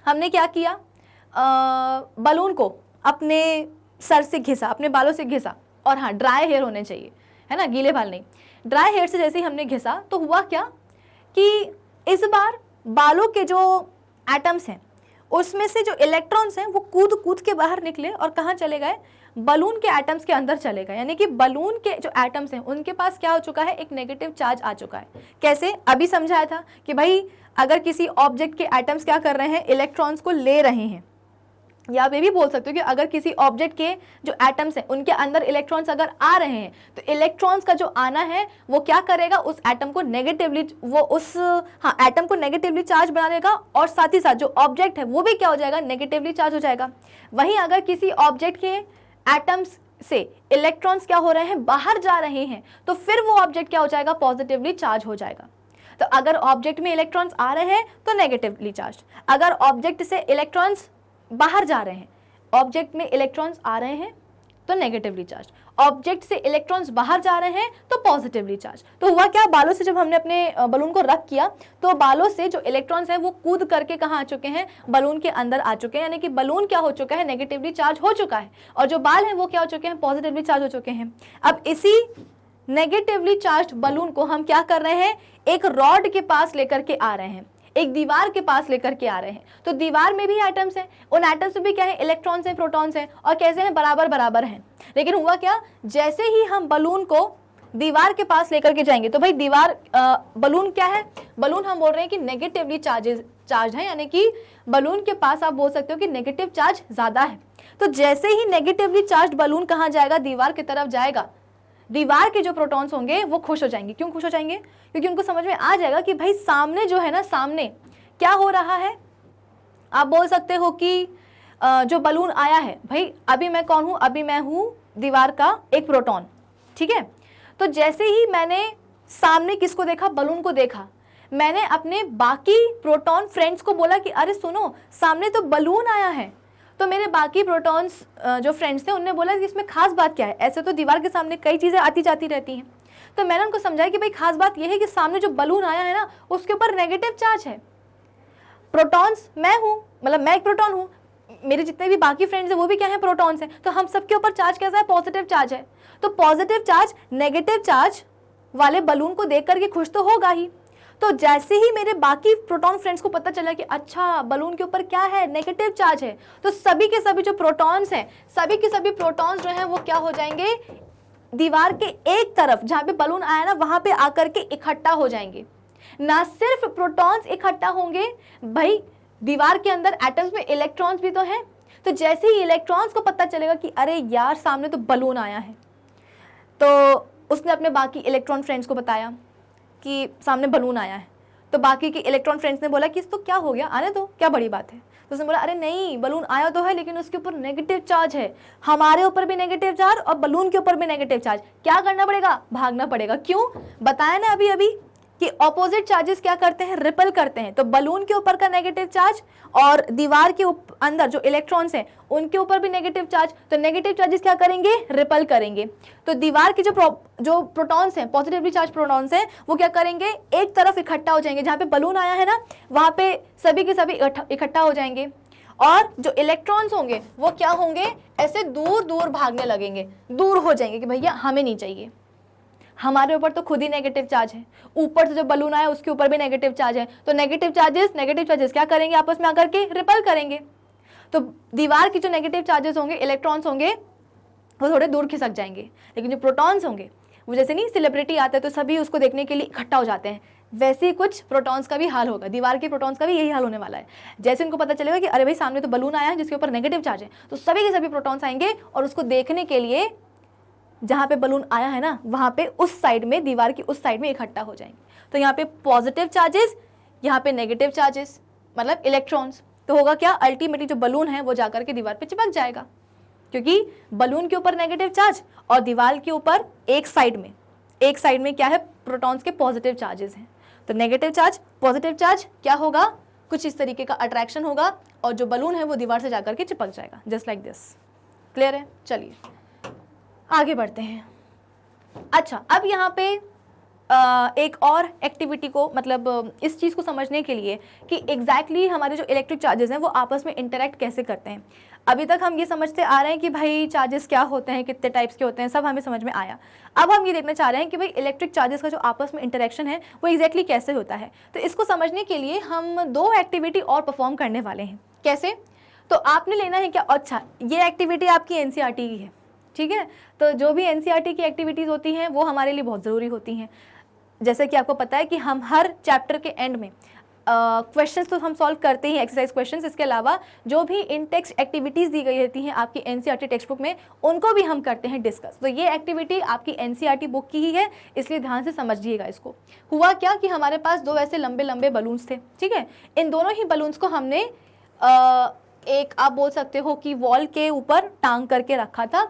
हमने क्या किया, बलून को अपने सर से घिसा, अपने बालों से घिसा, और हाँ ड्राई हेयर होने चाहिए, है ना, गीले बाल नहीं। ड्राई हेयर से जैसे ही हमने घिसा तो हुआ क्या कि इस बार बालों के जो एटम्स हैं उसमें से जो इलेक्ट्रॉन्स हैं वो कूद कूद के बाहर निकले और कहाँ चले गए, बलून के एटम्स के अंदर चले गए। यानी कि बलून के जो एटम्स हैं उनके पास क्या हो चुका है, एक नेगेटिव चार्ज आ चुका है। कैसे, अभी समझाया था कि भाई अगर किसी ऑब्जेक्ट के एटम्स क्या कर रहे हैं, इलेक्ट्रॉन्स को ले रहे हैं, या आप ये भी बोल सकते हो कि अगर किसी ऑब्जेक्ट के जो एटम्स हैं उनके अंदर इलेक्ट्रॉन्स अगर आ रहे हैं तो इलेक्ट्रॉन्स का जो आना है वो क्या करेगा, उस एटम को नेगेटिवली, वो उस एटम को नेगेटिवली चार्ज बना देगा और साथ ही साथ जो ऑब्जेक्ट है वो भी क्या हो जाएगा, नेगेटिवली चार्ज हो जाएगा। वहीं अगर किसी ऑब्जेक्ट के एटम्स से इलेक्ट्रॉन्स क्या हो रहे हैं, बाहर जा रहे हैं, तो फिर वो ऑब्जेक्ट क्या हो जाएगा, पॉजिटिवली चार्ज हो जाएगा। तो अगर ऑब्जेक्ट में इलेक्ट्रॉन्स आ रहे हैं तो नेगेटिवली चार्ज, अगर ऑब्जेक्ट से इलेक्ट्रॉन्स बाहर जा रहे हैं, ऑब्जेक्ट में इलेक्ट्रॉन्स आ रहे हैं तो नेगेटिवली चार्ज, ऑब्जेक्ट से इलेक्ट्रॉन्स बाहर जा रहे हैं तो पॉजिटिवली चार्ज। तो हुआ क्या, बालों से जब हमने अपने बलून को रख किया तो बालों से जो इलेक्ट्रॉन्स हैं वो कूद करके कहाँ आ चुके हैं, बलून के अंदर आ चुके हैं, यानी कि बलून क्या हो चुका है, नेगेटिवली चार्ज हो चुका है, और जो बाल हैं वो क्या हो चुके हैं, पॉजिटिवली चार्ज हो चुके हैं। अब इसी नेगेटिवली चार्ज बलून को हम क्या कर रहे हैं, एक रॉड के पास लेकर के आ रहे हैं, एक दीवार के पास लेकर के आ रहे हैं। तो दीवार में भी एटम्स हैं, उन एटम्स में भी क्या है, इलेक्ट्रॉन्स हैं, प्रोटॉन्स हैं, और कैसे हैं, बराबर बराबर हैं। लेकिन हुआ क्या, जैसे ही हम बलून को दीवार के पास लेकर के जाएंगे, तो भाई दीवार बलून क्या है, बलून हम बोल रहे हैं कि नेगेटिवली चार्ज है, यानी कि बलून के पास आप बोल सकते हो कि नेगेटिव चार्ज ज्यादा है। तो जैसे ही नेगेटिवली चार्ज बलून कहाँ जाएगा, दीवार की तरफ जाएगा, दीवार के जो प्रोटॉन्स होंगे वो खुश हो जाएंगे। क्यों खुश हो जाएंगे, क्योंकि उनको समझ में आ जाएगा कि भाई सामने जो है ना, सामने क्या हो रहा है। आप बोल सकते हो कि जो बलून आया है, भाई अभी मैं कौन हूं, अभी मैं हूं दीवार का एक प्रोटॉन, ठीक है। तो जैसे ही मैंने सामने किसको देखा, बलून को देखा, मैंने अपने बाकी प्रोटॉन फ्रेंड्स को बोला कि अरे सुनो, सामने तो बलून आया है। तो मेरे बाकी प्रोटॉन्स जो फ्रेंड्स थे उनने बोला कि इसमें खास बात क्या है, ऐसे तो दीवार के सामने कई चीज़ें आती जाती रहती हैं। तो मैंने उनको समझाया कि भाई खास बात यह है कि सामने जो बलून आया है ना, उसके ऊपर नेगेटिव चार्ज है। प्रोटॉन्स मैं हूँ, मतलब मैं एक प्रोटॉन हूँ, मेरे जितने भी बाकी फ्रेंड्स हैं वो भी क्या है, प्रोटॉन्स हैं। तो हम सबके ऊपर चार्ज कैसा है, पॉजिटिव चार्ज है। तो पॉजिटिव चार्ज नेगेटिव चार्ज वाले बलून को देख करके खुश तो होगा ही। तो जैसे ही मेरे बाकी प्रोटॉन फ्रेंड्स को पता चला कि अच्छा बलून के ऊपर क्या है, नेगेटिव चार्ज है, तो सभी के सभी जो प्रोटॉन्स हैं, सभी के सभी प्रोटॉन्स जो हैं वो क्या हो जाएंगे, दीवार के एक तरफ जहां पे बलून आया ना, वहां पे आकर के इकट्ठा हो जाएंगे। ना सिर्फ प्रोटॉन्स इकट्ठा होंगे, भाई दीवार के अंदर एटम्स में इलेक्ट्रॉन्स भी तो हैं। तो जैसे ही इलेक्ट्रॉन्स को पता चलेगा कि अरे यार सामने तो बलून आया है, तो उसने अपने बाकी इलेक्ट्रॉन फ्रेंड्स को बताया कि सामने बलून आया है। तो बाकी के इलेक्ट्रॉन फ्रेंड्स ने बोला कि इसको क्या हो गया, आने दो, क्या बड़ी बात है। तो उसने बोला अरे नहीं, बलून आया तो है लेकिन उसके ऊपर नेगेटिव चार्ज है, हमारे ऊपर भी नेगेटिव चार्ज और बलून के ऊपर भी नेगेटिव चार्ज। क्या करना पड़ेगा, भागना पड़ेगा। क्यों, बताया ना अभी अभी कि ऑपोजिट चार्जेस क्या करते हैं, रिपल करते हैं। तो बलून के ऊपर का नेगेटिव चार्ज और दीवार के अंदर जो इलेक्ट्रॉन्स हैं उनके ऊपर भी नेगेटिव चार्ज, तो नेगेटिव चार्जेस क्या करेंगे, रिपल करेंगे। तो दीवार के जो प्रोटॉन्स हैं, पॉजिटिवली चार्ज प्रोटॉन्स हैं, वो क्या करेंगे, एक तरफ इकट्ठा हो जाएंगे। जहाँ पे बलून आया है ना, वहाँ पे सभी के सभी इकट्ठा हो जाएंगे, और जो इलेक्ट्रॉन्स होंगे वो क्या होंगे, ऐसे दूर दूर भागने लगेंगे, दूर हो जाएंगे कि भैया हमें नहीं चाहिए, हमारे ऊपर तो खुद ही नेगेटिव चार्ज है, ऊपर से जो बलून आया उसके ऊपर भी नेगेटिव चार्ज है। तो नेगेटिव चार्जेस क्या करेंगे, आपस में आकर के रिपल करेंगे। तो दीवार की जो नेगेटिव चार्जेस होंगे, इलेक्ट्रॉन्स होंगे, वो थोड़े दूर खिसक जाएंगे। लेकिन जो प्रोटॉन्स होंगे, वो जैसे नहीं सेलिब्रिटी आता है तो सभी उसको देखने के लिए इकट्ठा हो जाते हैं, वैसे ही कुछ प्रोटॉन्स का भी हाल होगा, दीवार के प्रोटॉन्स का भी यही हाल होने वाला है। जैसे उनको पता चलेगा कि अरे भाई सामने तो बलून आया है जिसके ऊपर नेगेटिव चार्ज है, तो सभी के सभी प्रोटॉन्स आएंगे और उसको देखने के लिए जहाँ पे बलून आया है ना, वहाँ पे उस साइड में, दीवार की उस साइड में इकट्ठा हो जाएंगे। तो यहाँ पे पॉजिटिव चार्जेस, यहाँ पे नेगेटिव चार्जेस, मतलब इलेक्ट्रॉन्स। तो होगा क्या, अल्टीमेटली जो बलून है वो जाकर के दीवार पे चिपक जाएगा, क्योंकि बलून के ऊपर नेगेटिव चार्ज और दीवार के ऊपर एक साइड में क्या है, प्रोटॉन्स के पॉजिटिव चार्जेस हैं। तो नेगेटिव चार्ज पॉजिटिव चार्ज क्या होगा, कुछ इस तरीके का अट्रैक्शन होगा और जो बलून है वो दीवार से जाकर के चिपक जाएगा, जस्ट लाइक दिस। क्लियर है, चलिए आगे बढ़ते हैं। अच्छा, अब यहाँ पे एक और एक्टिविटी को, मतलब इस चीज़ को समझने के लिए कि एग्जैक्टली हमारे जो इलेक्ट्रिक चार्जेस हैं वो आपस में इंटरेक्ट कैसे करते हैं। अभी तक हम ये समझते आ रहे हैं कि भाई चार्जेस क्या होते हैं, कितने टाइप्स के होते हैं, सब हमें समझ में आया। अब हम ये देखना चाह रहे हैं कि भाई इलेक्ट्रिक चार्जेस का जो आपस में इंटरेक्शन है वो एग्जैक्टली कैसे होता है। तो इसको समझने के लिए हम 2 एक्टिविटी और परफॉर्म करने वाले हैं। कैसे, तो आपने लेना है क्या, अच्छा ये एक्टिविटी आपकी एनसीईआरटी की है, ठीक है। तो जो भी एनसीईआरटी की एक्टिविटीज़ होती हैं वो हमारे लिए बहुत ज़रूरी होती हैं। जैसे कि आपको पता है कि हम हर चैप्टर के एंड में क्वेश्चंस तो हम सॉल्व करते ही, एक्सरसाइज क्वेश्चंस। इसके अलावा जो भी इन टेक्स्ट एक्टिविटीज़ दी गई रहती हैं आपकी एनसीईआरटी टेक्स्ट बुक में, उनको भी हम करते हैं डिस्कस। तो ये एक्टिविटी आपकी एनसीईआरटी बुक की ही है, इसलिए ध्यान से समझिएगा इसको। हुआ क्या कि हमारे पास 2 ऐसे लंबे लंबे बलून्स थे, ठीक है। इन दोनों ही बलून्स को हमने एक, आप बोल सकते हो कि वॉल के ऊपर टांग करके रखा था,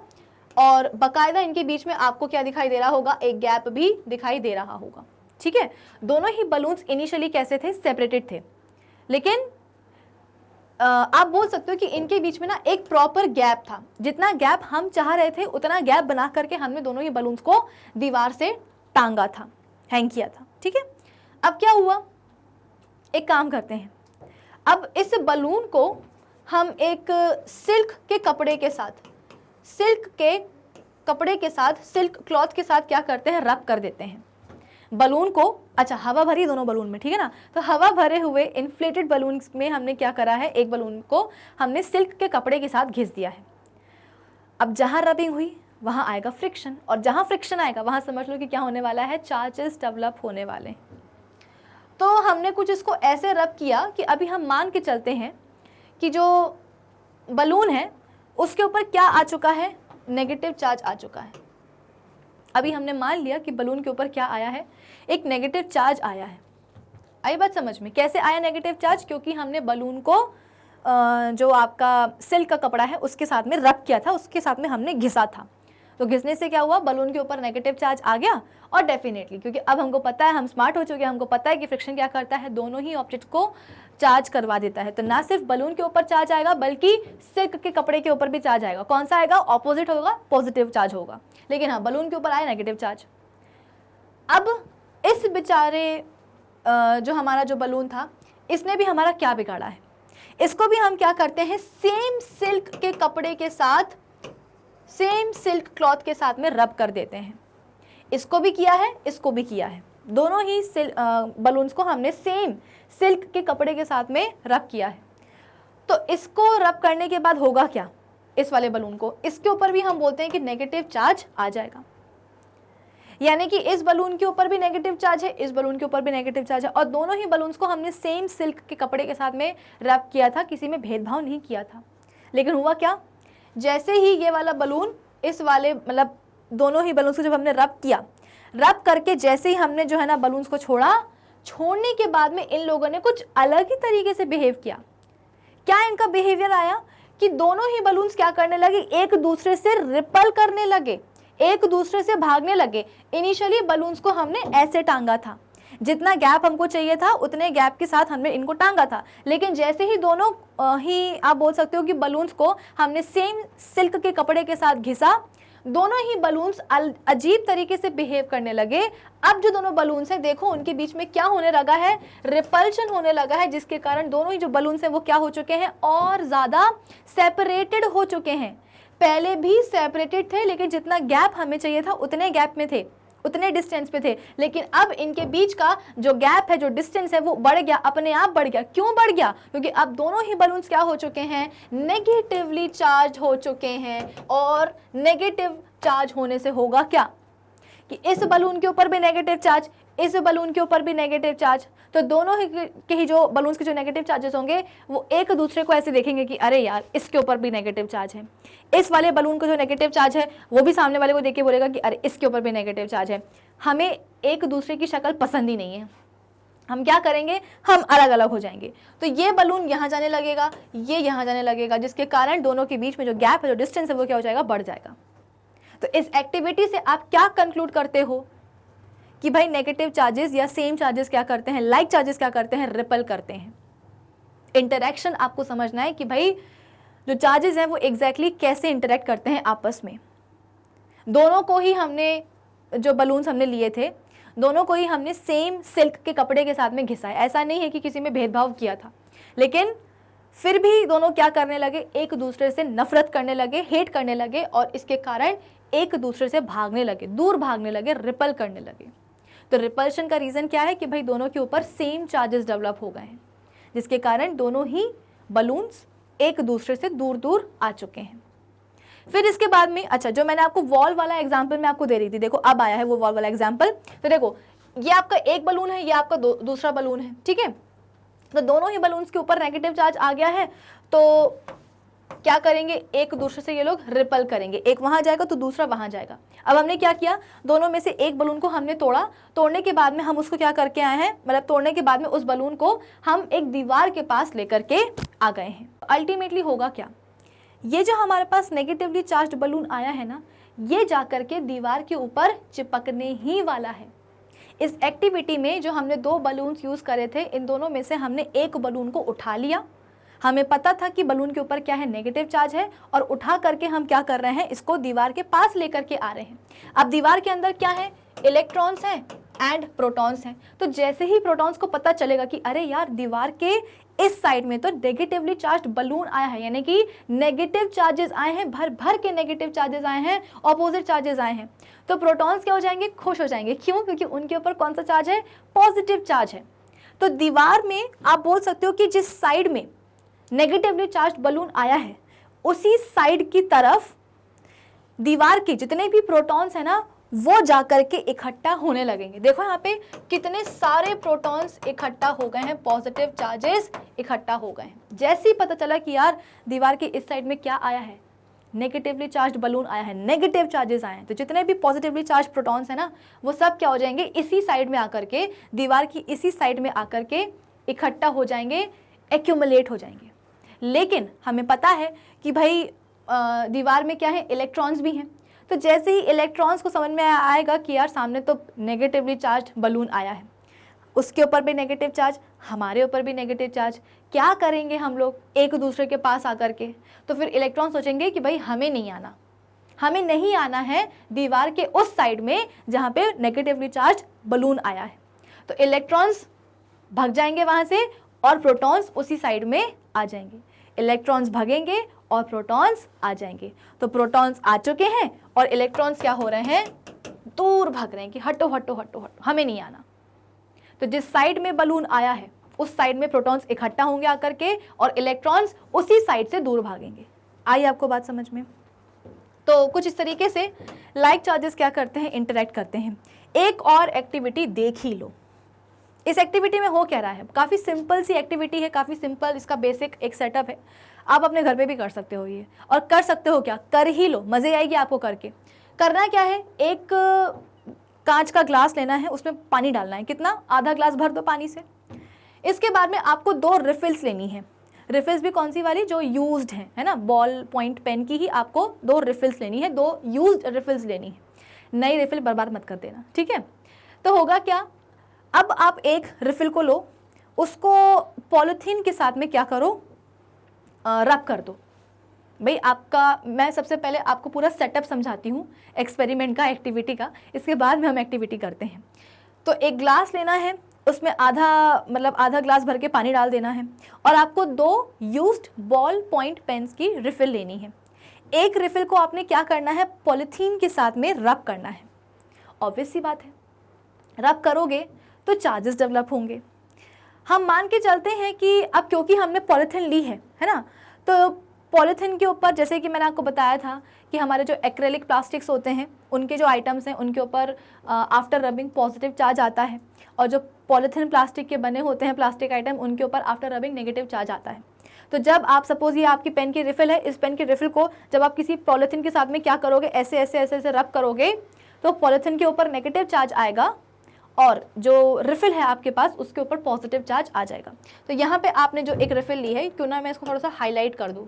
और बकायदा इनके बीच में आपको क्या दिखाई दे रहा होगा, एक गैप भी दिखाई दे रहा होगा, ठीक है। दोनों ही बलून्स इनिशियली कैसे थे, सेपरेटेड थे, लेकिन आप बोल सकते हो कि इनके बीच में ना एक प्रॉपर गैप था, जितना गैप हम चाह रहे थे उतना गैप बना करके हमने दोनों ही बलून्स को दीवार से टांगा था, हैंग किया था, ठीक है। अब क्या हुआ, एक काम करते हैं, अब इस बलून को हम एक सिल्क के कपड़े के साथ सिल्क क्लॉथ के साथ क्या करते हैं, रब कर देते हैं बलून को। अच्छा, हवा भरी दोनों बलून में, ठीक है ना। तो हवा भरे हुए इन्फ्लेटेड बलून में हमने क्या करा है, एक बलून को हमने सिल्क के कपड़े के साथ घिस दिया है। अब जहां रबिंग हुई वहां आएगा फ्रिक्शन, और जहां फ्रिक्शन आएगा वहां समझ लो कि क्या होने वाला है, चार्जेस डेवलप होने वाले। तो हमने कुछ इसको ऐसे रब किया कि अभी हम मान के चलते हैं कि जो बलून है उसके ऊपर क्या आ चुका है, नेगेटिव चार्ज आ चुका है। अभी हमने मान लिया कि बलून के ऊपर क्या आया है, एक नेगेटिव चार्ज आया है। आई बात समझ में, कैसे आया नेगेटिव चार्ज, क्योंकि हमने बलून को जो आपका सिल्क का कपड़ा है उसके साथ में रब किया था, उसके साथ में हमने घिसा था। तो घिसने से क्या हुआ, बलून के ऊपर नेगेटिव चार्ज आ गया। और डेफिनेटली क्योंकि अब हमको पता है, हम स्मार्ट हो चुके हैं, हमको पता है कि फ्रिक्शन क्या करता है, दोनों ही ऑब्जेक्ट को चार्ज करवा देता है। तो ना सिर्फ बलून के ऊपर चार्ज आएगा बल्कि सिल्क के कपड़े के ऊपर भी चार्ज आएगा। कौन सा आएगा, ऑपोजिट होगा, पॉजिटिव चार्ज होगा। लेकिन हाँ, बलून के ऊपर आया नेगेटिव चार्ज। अब इस बेचारे जो हमारा जो बलून था, इसने भी हमारा क्या बिगाड़ा है, इसको भी हम क्या करते हैं, सेम सिल्क के कपड़े के साथ, सेम सिल्क क्लॉथ के साथ में रब कर देते हैं। इसको भी किया है, इसको भी किया है, दोनों ही बलून्स को हमने सेम सिल्क के कपड़े के साथ में रब किया है। तो इसको रब करने के बाद होगा क्या, इस वाले बलून को, इसके ऊपर भी हम बोलते हैं कि नेगेटिव चार्ज आ जाएगा। यानी कि इस बलून के ऊपर भी नेगेटिव चार्ज है, इस बलून के ऊपर भी नेगेटिव चार्ज है, और दोनों ही बलून्स को हमने सेम सिल्क के कपड़े के साथ में रब किया था, किसी में भेदभाव नहीं किया था। लेकिन हुआ क्या, जैसे ही ये वाला बलून इस वाले, मतलब दोनों ही बलून्स को जब हमने रब किया, रब करके जैसे ही हमने जो है ना बलून्स को छोड़ा, छोड़ने के बाद में इन लोगों ने कुछ अलग ही तरीके से बिहेव किया। क्या इनका बिहेवियर आया कि दोनों ही बलून्स क्या करने लगे, एक दूसरे से रिपल करने लगे, एक दूसरे से भागने लगे। इनिशियली बलून्स को हमने ऐसे टांगा था, जितना गैप हमको चाहिए था उतने गैप के साथ हमने इनको टांगा था। लेकिन जैसे ही दोनों ही आप बोल सकते हो कि बलून्स को हमने सेम सिल्क के कपड़े के साथ घिसा, दोनों ही बलून्स अजीब तरीके से बिहेव करने लगे। अब जो दोनों बलून्स हैं, देखो उनके बीच में क्या होने लगा है, रिपल्शन होने लगा है, जिसके कारण दोनों ही जो बलून्स हैं वो क्या हो चुके हैं, और ज़्यादा सेपरेटेड हो चुके हैं। पहले भी सेपरेटेड थे, लेकिन जितना गैप हमें चाहिए था उतने गैप में थे, उतने डिस्टेंस पे थे। लेकिन अब इनके बीच का जो गैप है, जो डिस्टेंस है, वो बढ़ गया, अपने आप बढ़ गया। क्यों बढ़ गया, क्योंकि अब दोनों ही बलून्स क्या हो चुके हैं, नेगेटिवली चार्ज हो चुके हैं। और नेगेटिव चार्ज होने से होगा क्या कि इस बलून के ऊपर भी नेगेटिव चार्ज, इस बलून के ऊपर भी नेगेटिव चार्ज। तो दोनों ही जो बलून्स के जो नेगेटिव चार्जेस होंगे वो एक दूसरे को ऐसे देखेंगे कि अरे यार, इसके ऊपर भी नेगेटिव चार्ज है। इस वाले बलून का जो नेगेटिव चार्ज है वो भी सामने वाले को देख के बोलेगा कि अरे इसके ऊपर भी नेगेटिव चार्ज है। हमें एक दूसरे की शक्ल पसंद ही नहीं है, हम क्या करेंगे, हम अलग अलग हो जाएंगे। तो ये बलून यहाँ जाने लगेगा, ये यहाँ जाने लगेगा, जिसके कारण दोनों के बीच में जो गैप है, जो डिस्टेंस है, वो क्या हो जाएगा, बढ़ जाएगा। तो इस एक्टिविटी से आप क्या कंक्लूड करते हो कि भाई नेगेटिव चार्जेस या सेम चार्जेस क्या करते हैं, लाइक चार्जेस क्या करते हैं, रिपल करते हैं। इंटरैक्शन आपको समझना है कि भाई जो चार्जेस हैं वो एग्जैक्टली कैसे इंटरैक्ट करते हैं आपस में। दोनों को ही हमने, जो बलून्स हमने लिए थे, दोनों को ही हमने सेम सिल्क के कपड़े के साथ में घिसा है। ऐसा नहीं है कि किसी में भेदभाव किया था, लेकिन फिर भी दोनों क्या करने लगे, एक दूसरे से नफरत करने लगे, हेट करने लगे, और इसके कारण एक दूसरे से भागने लगे, दूर भागने लगे, रिपल करने लगे। तो रिपल्शन का रीज़न क्या है कि भाई दोनों के ऊपर सेम चार्जेस डेवलप हो गए हैं, जिसके कारण दोनों ही बलून्स एक दूसरे से दूर दूर आ चुके हैं। फिर इसके बाद में, अच्छा, जो मैंने आपको वॉल वाला एग्जाम्पल मैं आपको दे रही थी, देखो अब आया है वो वॉल वाला एग्जाम्पल। तो देखो, ये आपका एक बलून है, ये आपका दूसरा बलून है, ठीक है। तो दोनों ही बलून्स के ऊपर नेगेटिव चार्ज आ गया है, तो क्या करेंगे, एक दूसरे से ये लोग रिपल करेंगे, एक वहां जाएगा तो दूसरा वहां जाएगा। अब हमने क्या किया, दोनों में से एक बलून को हमने तोड़ा, तोड़ने के बाद में हम उसको क्या करके आए हैं, मतलब तोड़ने के बाद में उस बलून को हम एक दीवार के पास लेकर के आ गए हैं। अल्टीमेटली होगा क्या, ये जो हमारे पास नेगेटिवली चार्ज्ड बलून आया है ना, ये जाकर के दीवार के ऊपर चिपकने ही वाला है। इस एक्टिविटी में जो हमने दो बलून्स यूज करे थे, इन दोनों में से हमने एक बलून को उठा लिया, हमें पता था कि बलून के ऊपर क्या है, नेगेटिव चार्ज है, और उठा करके हम क्या कर रहे हैं, इसको दीवार के पास लेकर के आ रहे हैं। अब दीवार के अंदर क्या है, इलेक्ट्रॉन्स हैं एंड प्रोटॉन्स हैं। तो जैसे ही प्रोटॉन्स को पता चलेगा कि अरे यार दीवार के इस साइड में तो नेगेटिवली चार्ज बलून आया है, यानी कि नेगेटिव चार्जेस आए हैं, भर भर के नेगेटिव चार्जेस आए हैं, ऑपोजिट चार्जेस आए हैं, तो प्रोटॉन्स क्या हो जाएंगे, खुश हो जाएंगे। क्यों? क्योंकि उनके ऊपर कौन सा चार्ज है, पॉजिटिव चार्ज है। तो दीवार में आप बोल सकते हो कि जिस साइड में नेगेटिवली चार्ज बलून आया है उसी साइड की तरफ दीवार के जितने भी प्रोटॉन्स है ना वो जाकर के इकट्ठा होने लगेंगे। देखो यहाँ पे कितने सारे प्रोटॉन्स इकट्ठा हो गए हैं, पॉजिटिव चार्जेस इकट्ठा हो गए हैं। जैसे ही पता चला कि यार दीवार के इस साइड में क्या आया है, नेगेटिवली चार्ज बलून आया है, नेगेटिव चार्जेस आए हैं, तो जितने भी पॉजिटिवली चार्ज प्रोटॉन्स है ना वो सब क्या हो जाएंगे, इसी साइड में आकर के, दीवार की इसी साइड में आकर के इकट्ठा हो जाएंगे, एक्यूमुलेट हो जाएंगे। लेकिन हमें पता है कि भाई दीवार में क्या है, इलेक्ट्रॉन्स भी हैं। तो जैसे ही इलेक्ट्रॉन्स को समझ में आएगा कि यार सामने तो नेगेटिवली चार्ज बलून आया है, उसके ऊपर भी नेगेटिव चार्ज, हमारे ऊपर भी नेगेटिव चार्ज, क्या करेंगे हम लोग एक दूसरे के पास आकर के, तो फिर इलेक्ट्रॉन सोचेंगे कि भाई हमें नहीं आना है दीवार के उस साइड में जहाँ पे नेगेटिवली चार्ज बलून आया है। तो इलेक्ट्रॉन्स भाग जाएंगे वहाँ से और प्रोटॉन्स उसी साइड में आ जाएंगे। इलेक्ट्रॉन्स भागेंगे और प्रोटॉन्स आ जाएंगे। तो प्रोटॉन्स आ चुके हैं और इलेक्ट्रॉन्स क्या हो रहे हैं, दूर भाग रहे हैं कि हटो हटो हटो हटो, हमें नहीं आना। तो जिस साइड में बलून आया है उस साइड में प्रोटॉन्स इकट्ठा होंगे आकर के और इलेक्ट्रॉन्स उसी साइड से दूर भागेंगे। आई आपको बात समझ में? तो कुछ इस तरीके से लाइक चार्जेस क्या करते हैं, इंटरेक्ट करते हैं। एक और एक्टिविटी देख ही लो। इस एक्टिविटी में हो क्या रहा है, काफ़ी सिंपल सी एक्टिविटी है, काफ़ी सिंपल इसका बेसिक एक सेटअप है। आप अपने घर पे भी कर सकते हो ये, और कर सकते हो क्या, कर ही लो, मज़े आएगी आपको करके। करना क्या है, एक कांच का ग्लास लेना है, उसमें पानी डालना है, कितना, आधा ग्लास भर दो पानी से। इसके बाद में आपको 2 रिफिल्स लेनी है। रिफिल्स भी कौन सी वाली, जो यूज्ड है ना, बॉल पॉइंट पेन की ही आपको 2 रिफिल्स लेनी है, 2 यूज्ड रिफिल्स लेनी है। नई रिफिल बर्बाद मत कर देना, ठीक है। तो होगा क्या, अब आप एक रिफिल को लो, उसको पॉलीथीन के साथ में क्या करो, रब कर दो। भाई आपका, मैं सबसे पहले आपको पूरा सेटअप समझाती हूँ एक्सपेरिमेंट का, एक्टिविटी का, इसके बाद में हम एक्टिविटी करते हैं। तो एक ग्लास लेना है, उसमें आधा ग्लास भर के पानी डाल देना है, और आपको 2 यूज्ड बॉल पॉइंट पेन्स की रिफिल लेनी है। एक रिफिल को आपने क्या करना है, पॉलीथीन के साथ में रब करना है। ऑब्वियस सी बात है, रब करोगे तो चार्जेस डेवलप होंगे। हम मान के चलते हैं कि अब क्योंकि हमने पॉलीथीन ली है ना, तो पॉलीथीन के ऊपर, जैसे कि मैंने आपको बताया था कि हमारे जो एक्रेलिक प्लास्टिक्स होते हैं उनके जो आइटम्स हैं उनके ऊपर आफ्टर रबिंग पॉजिटिव चार्ज आता है, और जो पॉलीथीन प्लास्टिक के बने होते हैं प्लास्टिक आइटम उनके ऊपर आफ्टर रबिंग नेगेटिव चार्ज आता है। तो जब आप सपोज ये आपकी पेन की रिफिल है, इस पेन की रिफिल को जब आप किसी पॉलीथीन के साथ में क्या करोगे, ऐसे ऐसे ऐसे ऐसे रब करोगे, तो पॉलीथीन के ऊपर नेगेटिव चार्ज आएगा और जो रिफिल है आपके पास उसके ऊपर पॉजिटिव चार्ज आ जाएगा। तो यहाँ पे आपने जो एक रिफिल ली है, क्यों ना मैं इसको थोड़ा सा हाईलाइट कर दूँ,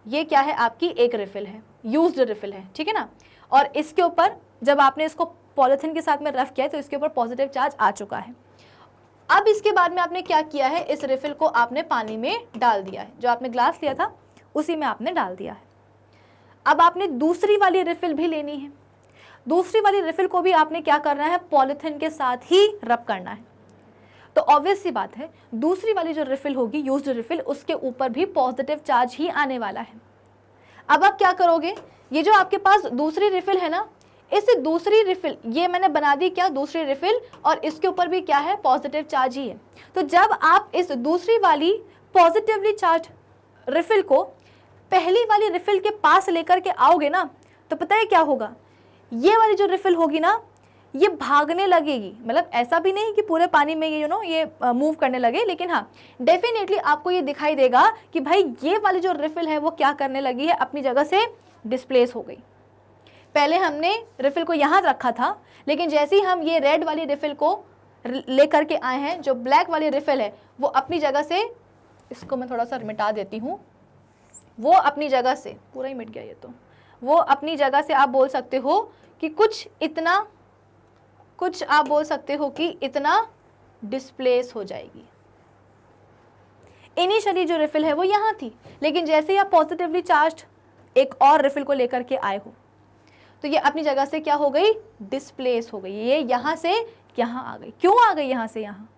ये क्या है, आपकी एक रिफिल है, यूज्ड रिफिल है, ठीक है ना। और इसके ऊपर जब आपने इसको पॉलीथीन के साथ में रफ किया है तो इसके ऊपर पॉजिटिव चार्ज आ चुका है। अब इसके बाद में आपने क्या किया है, इस रिफिल को आपने पानी में डाल दिया है, जो आपने ग्लास लिया था उसी में आपने डाल दिया है। अब आपने दूसरी वाली रिफिल भी लेनी है, दूसरी वाली रिफिल को भी आपने क्या करना है, पॉलीथीन के साथ ही रब करना है। तो ऑब्वियस सी बात है, दूसरी वाली जो रिफिल होगी, यूज्ड रिफिल, उसके ऊपर भी पॉजिटिव चार्ज ही आने वाला है। अब आप क्या करोगे, ये जो आपके पास दूसरी रिफिल है ना, इस दूसरी रिफिल, ये मैंने बना दी क्या, दूसरी रिफिल, और इसके ऊपर भी क्या है, पॉजिटिव चार्ज ही है। तो जब आप इस दूसरी वाली पॉजिटिवली चार्ज रिफिल को पहली वाली रिफिल के पास लेकर के आओगे ना, तो पता है क्या होगा, ये वाली जो रिफिल होगी ना ये भागने लगेगी। मतलब ऐसा भी नहीं कि पूरे पानी में ये मूव करने लगे, लेकिन हाँ डेफिनेटली आपको ये दिखाई देगा कि भाई ये वाली जो रिफिल है वो क्या करने लगी है, अपनी जगह से डिस्प्लेस हो गई। पहले हमने रिफिल को यहाँ रखा था, लेकिन जैसे ही हम ये रेड वाली रिफिल को लेकर के आए हैं, जो ब्लैक वाली रिफिल है वो अपनी जगह से, इसको मैं थोड़ा सा मिटा देती हूँ, वो अपनी जगह से, पूरा ही मिट गया ये, तो वो अपनी जगह से आप बोल सकते हो कि कुछ आप बोल सकते हो कि इतना डिस्प्लेस हो जाएगी। इनिशियली जो रिफिल है वो यहाँ थी, लेकिन जैसे ही आप पॉजिटिवली चार्ज एक और रिफिल को लेकर के आए हो तो ये अपनी जगह से क्या हो गई, डिस्प्लेस हो गई, ये यहाँ से यहाँ आ गई। क्यों आ गई यहाँ से यहाँ?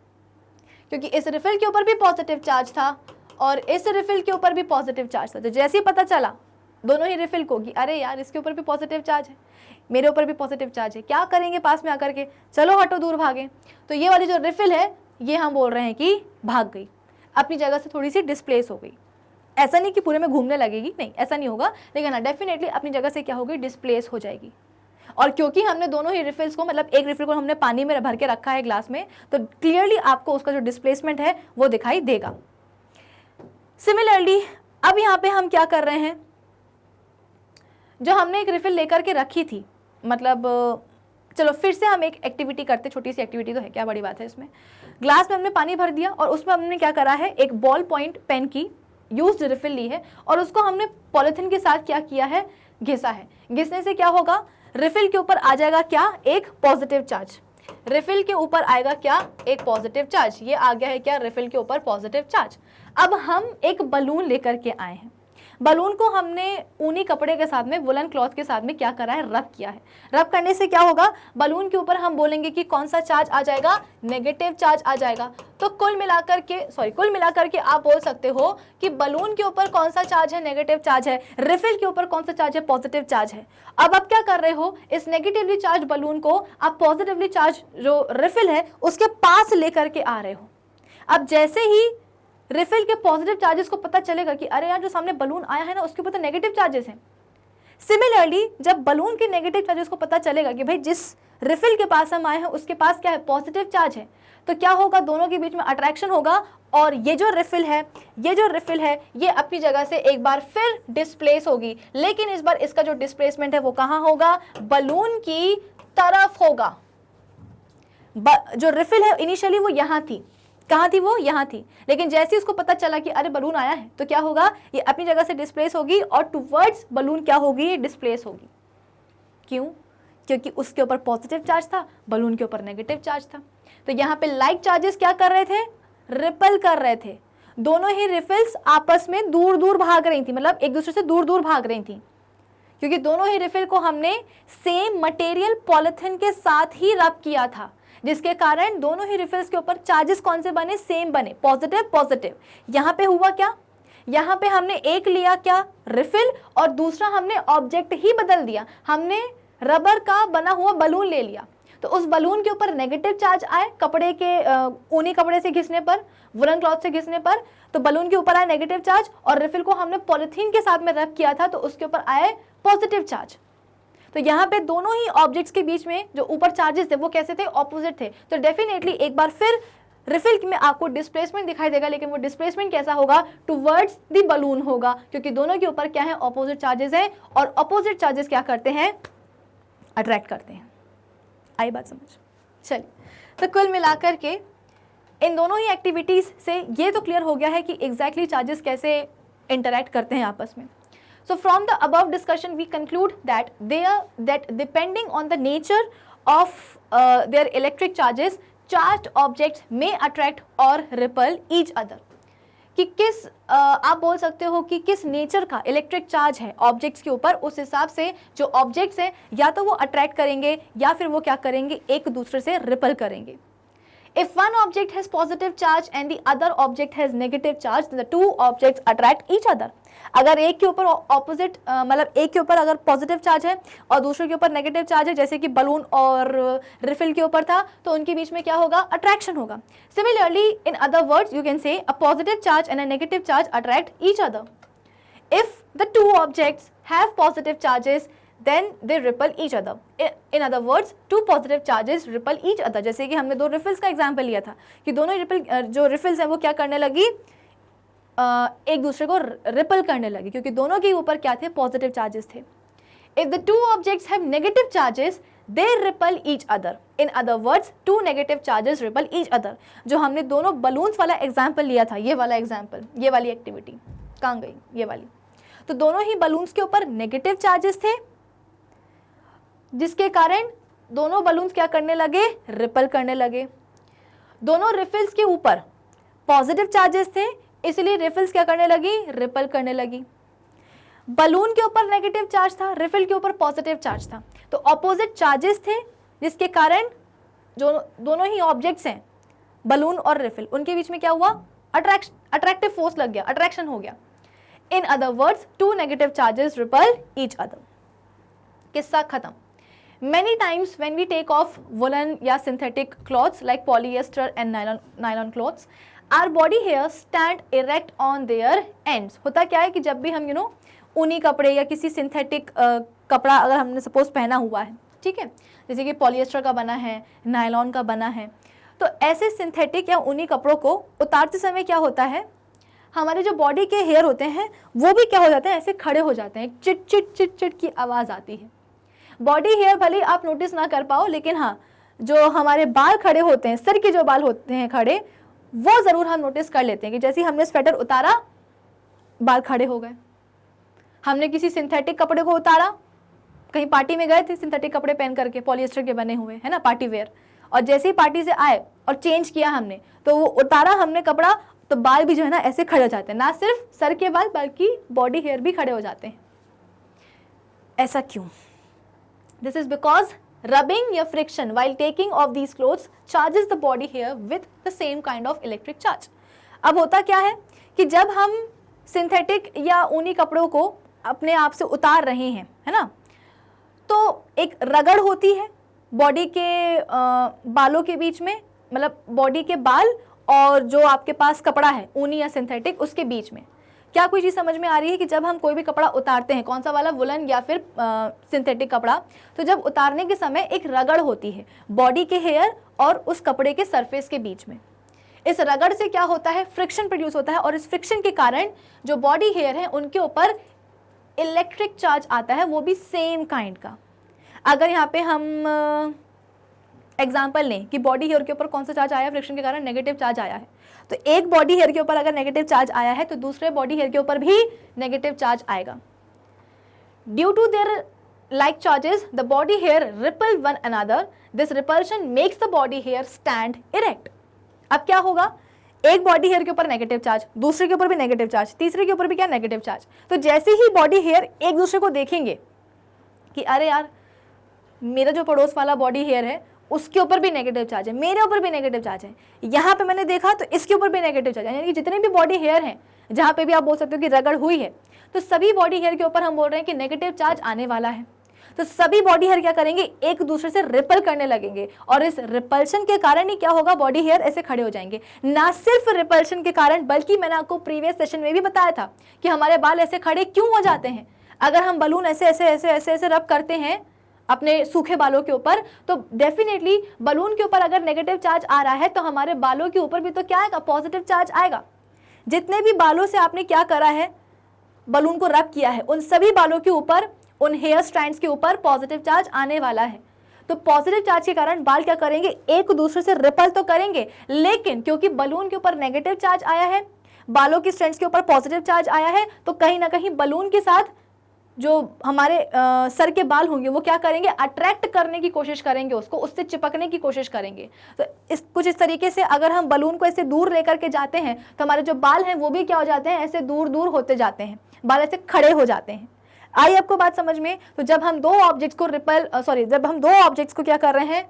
क्योंकि इस रिफिल के ऊपर भी पॉजिटिव चार्ज था और इस रिफिल के ऊपर भी पॉजिटिव चार्ज था। तो जैसे ही पता चला दोनों ही रिफिल को कि अरे यार इसके ऊपर भी पॉजिटिव चार्ज है, मेरे ऊपर भी पॉजिटिव चार्ज है, क्या करेंगे पास में आकर के, चलो हटो दूर भागे। तो ये वाली जो रिफिल है ये हम बोल रहे हैं कि भाग गई, अपनी जगह से थोड़ी सी डिस्प्लेस हो गई। ऐसा नहीं कि पूरे में घूमने लगेगी, नहीं ऐसा नहीं होगा, लेकिन हाँ डेफिनेटली अपनी जगह से क्या होगी, डिस्प्लेस हो जाएगी। और क्योंकि हमने दोनों ही रिफिल्स को, मतलब एक रिफिल को हमने पानी में भर के रखा है ग्लास में, तो क्लियरली आपको उसका जो डिस्प्लेसमेंट है वो दिखाई देगा। सिमिलरली अब यहाँ पे हम क्या कर रहे हैं, जो हमने एक रिफिल लेकर के रखी थी, मतलब चलो फिर से हम एक एक्टिविटी करते, छोटी सी एक्टिविटी तो है, क्या बड़ी बात है इसमें। ग्लास में हमने पानी भर दिया और उसमें हमने क्या करा है, एक बॉल पॉइंट पेन की यूज्ड रिफिल ली है और उसको हमने पॉलिथीन के साथ क्या किया है, घिसा है। घिसने से क्या होगा, रिफिल के ऊपर आ जाएगा क्या, एक पॉजिटिव चार्ज। रिफिल के ऊपर आएगा क्या, एक पॉजिटिव चार्ज। ये आ गया है क्या, रिफिल के ऊपर पॉजिटिव चार्ज। अब हम एक बलून लेकर के आए हैं, बलून को हमने ऊनी कपड़े के साथ में, वुलन क्लॉथ के साथ में क्या करा है, रब किया है। रब करने से क्या होगा, बलून के ऊपर हम बोलेंगे कि कौन सा चार्ज आ जाएगा, नेगेटिव चार्ज आ जाएगा। तो कुल मिलाकर के आप बोल सकते हो कि बलून के ऊपर कौन सा चार्ज है, नेगेटिव चार्ज है, रिफिल के ऊपर कौन सा चार्ज है, पॉजिटिव चार्ज है। अब आप क्या कर रहे हो, इस नेगेटिवली चार्ज बलून को आप पॉजिटिवली चार्ज जो रिफिल है उसके पास लेकर के आ रहे हो। अब जैसे ही रिफिल के पॉजिटिव चार्जेस को पता चलेगा कि अरे यार जो सामने बलून आया है ना उसके ऊपर तो नेगेटिव चार्जेस हैं। सिमिलरली जब बलून के नेगेटिव चार्जेस को पता चलेगा कि भाई जिस रिफिल के पास हम आए हैं उसके पास क्या है, पॉजिटिव चार्ज है, तो क्या होगा, दोनों के बीच में अट्रैक्शन होगा और ये जो रिफिल है ये अपनी जगह से एक बार फिर डिस्प्लेस होगी। लेकिन इस बार इसका जो डिस्प्लेसमेंट है वो कहाँ होगा, बलून की तरफ होगा। जो रिफिल है इनिशियली वो यहाँ थी, कहाँ थी वो, यहाँ थी, लेकिन जैसे ही उसको पता चला कि अरे बलून आया है तो क्या होगा, ये अपनी जगह से डिस्प्लेस होगी और टुवर्ड्स बलून क्या होगी, डिस्प्लेस होगी। क्यों, क्योंकि उसके ऊपर पॉजिटिव चार्ज था, बलून के ऊपर नेगेटिव चार्ज था। तो यहाँ पे लाइक चार्जेस क्या कर रहे थे, रिपल कर रहे थे। दोनों ही रिफिल्स आपस में दूर दूर भाग रही थी, मतलब एक दूसरे से दूर दूर भाग रही थी, क्योंकि दोनों ही रिफिल को हमने सेम मटेरियल पॉलिथीन के साथ ही रब किया था, जिसके कारण दोनों ही रिफिल्स के ऊपर चार्जेस कौन से बने, सेम बने, पॉजिटिव पॉजिटिव। यहाँ पे हुआ क्या, यहाँ पे हमने एक लिया क्या, रिफिल, और दूसरा हमने ऑब्जेक्ट ही बदल दिया, हमने रबर का बना हुआ बलून ले लिया। तो उस बलून के ऊपर नेगेटिव चार्ज आए कपड़े के ऊनी कपड़े से घिसने पर, वुलन क्लॉथ से घिसने पर, तो बलून के ऊपर आए नेगेटिव चार्ज, और रिफिल को हमने पॉलिथीन के साथ में रब किया था तो उसके ऊपर आए पॉजिटिव चार्ज। तो यहाँ पे दोनों ही ऑब्जेक्ट्स के बीच में जो ऊपर चार्जेस थे वो कैसे थे, ऑपोजिट थे। तो डेफिनेटली एक बार फिर रिफिल में आपको डिस्प्लेसमेंट दिखाई देगा, लेकिन वो डिस्प्लेसमेंट कैसा होगा, टुवर्ड्स द बलून होगा, क्योंकि दोनों के ऊपर क्या है, ऑपोजिट चार्जेस है, और ऑपोजिट चार्जेस क्या करते हैं, अट्रैक्ट करते हैं। आई बात समझ, चलिए। तो कुल मिलाकर के इन दोनों ही एक्टिविटीज से ये तो क्लियर हो गया है कि एग्जैक्टली चार्जेस कैसे इंटरैक्ट करते हैं आपस में। So from the above discussion, we conclude that depending on the nature of their electric charges, charged objects may attract or repel each other. कि किस आप बोल सकते हो कि किस नेचर का इलेक्ट्रिक चार्ज है ऑब्जेक्ट्स के ऊपर, उस हिसाब से जो ऑब्जेक्ट्स हैं या तो वो अट्रैक्ट करेंगे या फिर वो क्या करेंगे, एक दूसरे से रिपल करेंगे। If one object has positive charge and the other object has negative charge, then the two objects attract each other. अगर एक के ऊपर ऑपोजिट मतलब एक के ऊपर अगर पॉजिटिव चार्ज है और दूसरे के ऊपर नेगेटिव चार्ज है, जैसे कि बलून और रिफिल के ऊपर था, तो उनके बीच में क्या होगा, अट्रैक्शन होगा। Similarly in other words you can say a positive charge and a negative charge attract each other. If the two objects have positive charges then they repel each other. In other words, two positive charges repel each other. जैसे कि हमने दो refills का example लिया था कि दोनों जो रिफिल्स हैं वो क्या करने लगी, एक दूसरे को रिपल करने लगी, क्योंकि दोनों के ऊपर क्या थे, पॉजिटिव चार्जेस थे। If the two objects have negative charges, they repel each other. In other words, two negative charges repel each other. जो हमने दोनों बलून्स वाला एग्जाम्पल लिया था, ये वाला एग्जाम्पल, ये वाली एक्टिविटी कहाँ गई, ये वाली, तो दोनों ही बलून्स के ऊपर नेगेटिव चार्जेस थे, जिसके कारण दोनों बलून्स क्या करने लगे, रिपल करने लगे। दोनों रिफिल्स के ऊपर पॉजिटिव चार्जेस थे, इसलिए रिफिल्स क्या करने लगी, रिपल करने लगी। बलून के ऊपर नेगेटिव चार्ज था, रिफिल के ऊपर पॉजिटिव चार्ज था, तो ऑपोजिट चार्जेस थे, जिसके कारण जो दोनों ही ऑब्जेक्ट्स हैं बलून और रिफिल, उनके बीच में क्या हुआ, अट्रैक्टिव फोर्स लग गया, अट्रैक्शन हो गया। In other words two negative charges repel each other. किस्सा खत्म। Many times when we take off woolen या synthetic cloths like polyester and nylon cloths, our body hairs stand erect on their ends. होता क्या है कि जब भी हम ऊनी कपड़े या किसी सिंथेटिक कपड़ा अगर हमने सपोज पहना हुआ है, ठीक है, जैसे कि पॉलिएस्टर का बना है, नायलॉन का बना है, तो ऐसे सिंथेटिक या ऊनी कपड़ों को उतारते समय क्या होता है, हमारे जो बॉडी के हेयर होते हैं वो भी क्या हो जाते हैं, ऐसे खड़े हो जाते हैं, चिट चिट चिट चिट की आवाज़ आती है। बॉडी हेयर भले आप नोटिस ना कर पाओ, लेकिन हाँ जो हमारे बाल खड़े होते हैं, सर के जो बाल होते हैं खड़े, वो ज़रूर हम नोटिस कर लेते हैं कि जैसे हमने स्वेटर उतारा बाल खड़े हो गए। हमने किसी सिंथेटिक कपड़े को उतारा, कहीं पार्टी में गए थे सिंथेटिक कपड़े पहन करके, पॉलिएस्टर के बने हुए, है ना, पार्टी वेयर, और जैसे ही पार्टी से आए और चेंज किया हमने, तो वो उतारा हमने कपड़ा, तो बाल भी जो है ना ऐसे खड़े हो जाते हैं, ना सिर्फ सर के बाल बल्कि बॉडी हेयर भी खड़े हो जाते हैं। ऐसा क्यों? This is because rubbing या friction while taking off these clothes charges the body hair with the same kind of electric charge. अब होता क्या है कि जब हम सिंथेटिक या ऊनी कपड़ों को अपने आप से उतार रहे हैं, है ना, तो एक रगड़ होती है बॉडी के बालों के बीच में, मतलब बॉडी के बाल और जो आपके पास कपड़ा है ऊनी या सिंथेटिक, उसके बीच में। क्या कोई चीज़ समझ में आ रही है कि जब हम कोई भी कपड़ा उतारते हैं, कौन सा वाला, वुलन या फिर सिंथेटिक कपड़ा, तो जब उतारने के समय एक रगड़ होती है बॉडी के हेयर और उस कपड़े के सरफेस के बीच में। इस रगड़ से क्या होता है, फ्रिक्शन प्रोड्यूस होता है, और इस फ्रिक्शन के कारण जो बॉडी हेयर है उनके ऊपर इलेक्ट्रिक चार्ज आता है, वो भी सेम काइंड का। अगर यहाँ पे हम एग्जाम्पल लें कि बॉडी हेयर के ऊपर कौन सा चार्ज आया, फ्रिक्शन के कारण नेगेटिव चार्ज आया है, तो एक बॉडी हेयर के ऊपर अगर नेगेटिव चार्ज आया है तो दूसरे बॉडी हेयर के ऊपर भी नेगेटिव चार्ज आएगा। Due to their like charges the body hair repel one another, this repulsion makes the body hair stand erect. अब क्या होगा, एक बॉडी हेयर के ऊपर नेगेटिव चार्ज, दूसरे के ऊपर भी नेगेटिव चार्ज, तीसरे के ऊपर भी क्या, नेगेटिव चार्ज, तो जैसे ही बॉडी हेयर एक दूसरे को देखेंगे कि अरे यार मेरा जो पड़ोस वाला बॉडी हेयर है उसके ऊपर भी नेगेटिव चार्ज है, मेरे ऊपर भी नेगेटिव चार्ज है, यहाँ पे मैंने देखा तो इसके ऊपर भी नेगेटिव चार्ज है, यानी कि जितने भी बॉडी हेयर हैं जहाँ पे भी आप बोल सकते हो कि रगड़ हुई है, तो सभी बॉडी हेयर के ऊपर हम बोल रहे हैं कि नेगेटिव चार्ज आने वाला है। तो सभी बॉडी हेयर क्या करेंगे, एक दूसरे से रिपल करने लगेंगे, और इस रिपल्शन के कारण ही क्या होगा, बॉडी हेयर ऐसे खड़े हो जाएंगे। ना सिर्फ रिपल्शन के कारण, बल्कि मैंने आपको प्रीवियस सेशन में भी बताया था कि हमारे बाल ऐसे खड़े क्यों हो जाते हैं। अगर हम बलून ऐसे ऐसे ऐसे ऐसे ऐसे रब करते हैं अपने सूखे बालों के ऊपर, तो डेफिनेटली बलून के ऊपर अगर नेगेटिव चार्ज आ रहा है तो हमारे बालों के ऊपर भी तो क्या आएगा, पॉजिटिव चार्ज आएगा। जितने भी बालों से आपने क्या करा है, बलून को रब किया है, उन सभी बालों के ऊपर, उन हेयर स्ट्रैंड्स के ऊपर पॉजिटिव चार्ज आने वाला है। तो पॉजिटिव चार्ज के कारण बाल क्या करेंगे, एक दूसरे से रिपल तो करेंगे, लेकिन क्योंकि बलून के ऊपर नेगेटिव चार्ज आया है, बालों की स्ट्रैंड्स के ऊपर पॉजिटिव चार्ज आया है, तो कहीं ना कहीं बलून के साथ जो हमारे सर के बाल होंगे वो क्या करेंगे, अट्रैक्ट करने की कोशिश करेंगे, उसको उससे चिपकने की कोशिश करेंगे। तो कुछ इस तरीके से अगर हम बलून को ऐसे दूर लेकर के जाते हैं तो हमारे जो बाल हैं वो भी क्या हो जाते हैं, ऐसे दूर दूर होते जाते हैं, बाल ऐसे खड़े हो जाते हैं। आई आपको बात समझ में? तो जब हम दो ऑब्जेक्ट्स को क्या कर रहे हैं,